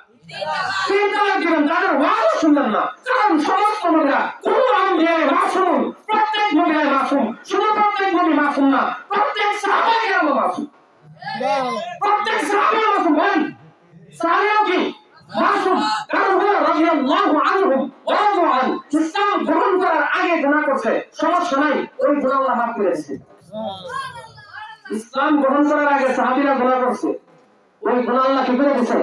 [SPEAKER 1] তিন তালাক দিবেন তাদের ওয়াজ শুনবেন না কারণ সমস্ত নবীরা কোন আম্বিয়া মাসুম প্রত্যেক নবী মাসুম শুধু প্রত্যেক নবী মাসুম না প্রত্যেক সাহাবায়ে কেরাম মাসুম প্রত্যেক সাহাবী মাসুম বলেন সাহাবীও কি মাসুম কারণ ওরা রাদিয়াল্লাহু আনহুম ওয়া রাদু আন ইসলাম গ্রহণ করার আগে গুনাহ করছে সমস্যা নাই ওই গুনাহ আল্লাহ মাফ করে দিয়েছে ইসলাম গ্রহণ করার আগে সাহাবীরা গুনাহ করছে ওই গুনাহ আল্লাহ কি করে দিয়েছে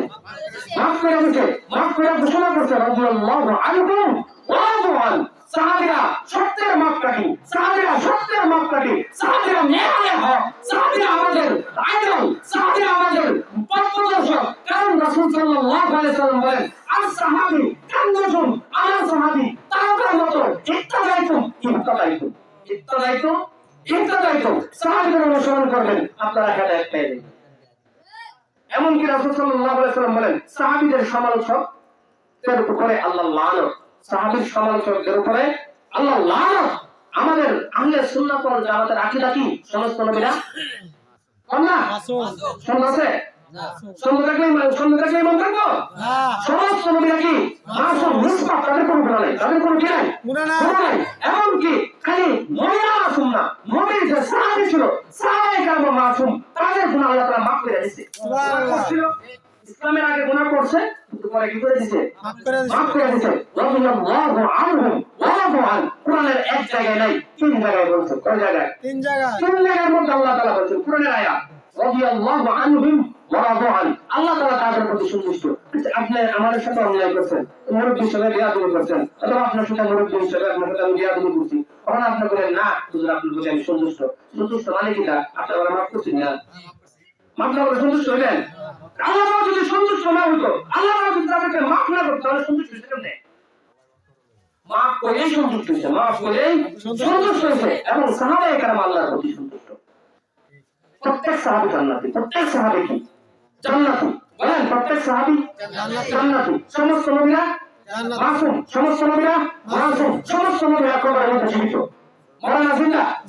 [SPEAKER 1] মাফ করে দিয়েছে মাফ করে ঘোষণা করছে রাদিয়াল্লাহু আনহুম ওয়া রাদু আন সাহাবীরা সত্যের মাপকাঠি সাহাবীরা সত্যের মাপকাঠি সাহাবীরা নেহায় হক সাহাবীরা আমাদের আইডল সাহাবীরা আমাদের পথপ্রদর্শক কারণ রাসূল সাল্লাল্লাহু আলাইহি সাল্লাম বলেন আর সাহাবী কান্নাজুম আমার সাহাবী তাদের মতো ইত্তাদাইতুম সাহাবীদের অনুসরণ করবেন আপনারা হেদায়েত পেয়ে যাবেন এমনকি রাসূল সাল্লাল্লাহু আলাইহি সাল্লাম বলেন সাহাবীদের সমালোচকদের উপরে আল্লাহ লানত সাহাবীর সমালোচকদের উপরে আল্লাহ লানত আমাদের আহলে সুন্নাত ওয়াল জামাতের আকীদা কি সমস্ত নবীরা আল্লাহ সুন্নাত আছে সুন্নাত ইমান থাকবো সমস্ত নবীরা কি মাসুম মুসতাফ তাদের কোনো গুনাহ নাই তাদের কোনো কি নাই গুনাহ নাই এমনকি খালি নবীরা মাসুম না নবী যে সাহাবী ছিল সাহাবায়ে কেরাম মাসুম তাদের গুনাহ আল্লাহ তাআলা মাফ করে দিয়েছে সুবহানাল্লাহ ইসলামের আগে গুনাহ করছে কিন্তু পরে কি করে দিয়েছে মাফ করে দিয়েছে রাদিয়াল্লাহু আনহুম ওয়া রাদু আন কোরআনের এক জায়গায় নাই তিন জায়গায় বলছে কয় জায়গায় তিন জায়গার মধ্যে আল্লাহ তাআলা বলেছেন কোরআনের আয়াত রাদিয়াল্লাহু আনহুম ওয়া রাদু আন আল্লাহ তাআলা তাদের প্রতি সন্তুষ্ট আপনি আমাদের সাথে অন্যায় করছেন মুরব্বি হিসেবে বিয়াদবি করছেন অথবা আপনার সাথে মুরব্বি হিসেবে আপনার সাথে আমি বিয়াদবি করছি তখন আপনি বলেন না হুজুর আপনার প্রতি আমি সন্তুষ্ট মানে কি তা আপনি আমার মাফ করছেন না মাফ না করে সন্তুষ্ট হইলেন আল্লাহ যদি সন্তুষ্ট না হতো আল্লাহ যদি তাদেরকে মাফ না করতো তাহলে সন্তুষ্ট হইতে কেমনে মাফ করেই সন্তুষ্ট হয়েছে মাফ করেই সন্তুষ্ট হয়েছে এবং সাহাবায়ে কেরাম আল্লাহর প্রতি সন্তুষ্ট প্রত্যেক সাহাবী জান্নাতি প্রত্যেক সাহাবী কি জান্নাতি বলেন প্রত্যেক সাহাবী জান্নাতি সমস্ত নবীরা মাসুম সমস্ত নবীরা মাসুম সমস্ত নবীরা কবরের মধ্যে জীবিত মরনা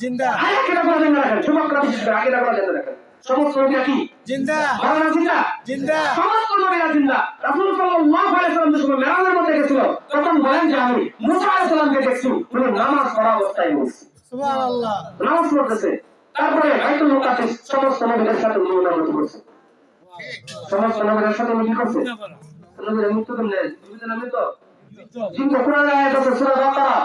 [SPEAKER 1] জিন্দা আগে কেন বলা জিন্দা রাখেন যুবকরা বিশেষ করে আগে বলা জিন্দা রাখেন সমস্ত নবীরা কি জিন্দা মরনা জিন্দা সমস্ত নবীরা জিন্দা রাসূল সাল্লাল্লাহু আলাইহি ওয়াসাল্লাম যখন মেরাজের মধ্যে গেছিল তখন বলেন যে আমি মুসা আলাইহিস সালামকে দেখছি উনি নামাজ পড়া অবস্থায় বলছে সুবহানাল্লাহ নামাজ পড়তেছে তারপরে বাইতুল মুকাদ্দাস সমস্ত নবীদের সাথে মুনাজাত করেছে সমস্ত নবীদের সাথে কি করছে নবীরা মৃত্যু কেমনে জীবিত না মৃত কিন্তু কোরআনে আয়াত আছে সূরা বাকারা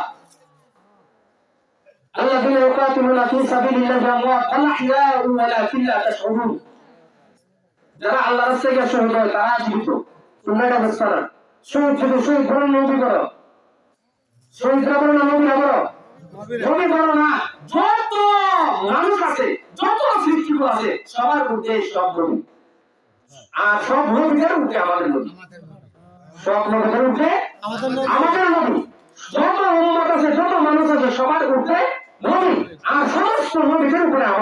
[SPEAKER 1] আল্লাযীনা ইউকাতিলুনা ফী সাবিলিল্লাহি আমওয়াত আহইয়াউ ওয়ালাকিন লা তাশউরুন যারা আল্লাহর রাস্তায় শহীদ হয় তারা জীবিত তোমরা এটা বুঝছো না শহীদ বড় নবী করো শহীদরা বড় না নবীরা বড় নবী বড় না যত মানুষ আছে যত সৃষ্টিগুলো আছে সবার ঊর্ধ্বে সব নবী আর সব নবীদের ঊর্ধ্বে আমাদের নবী সব নবীদের ঊর্ধ্বে আমাদের নবী যত উম্মত আছে যত মানুষ আছে সবার ঊর্ধ্বে নবী আর সমস্ত নবীদের উপরে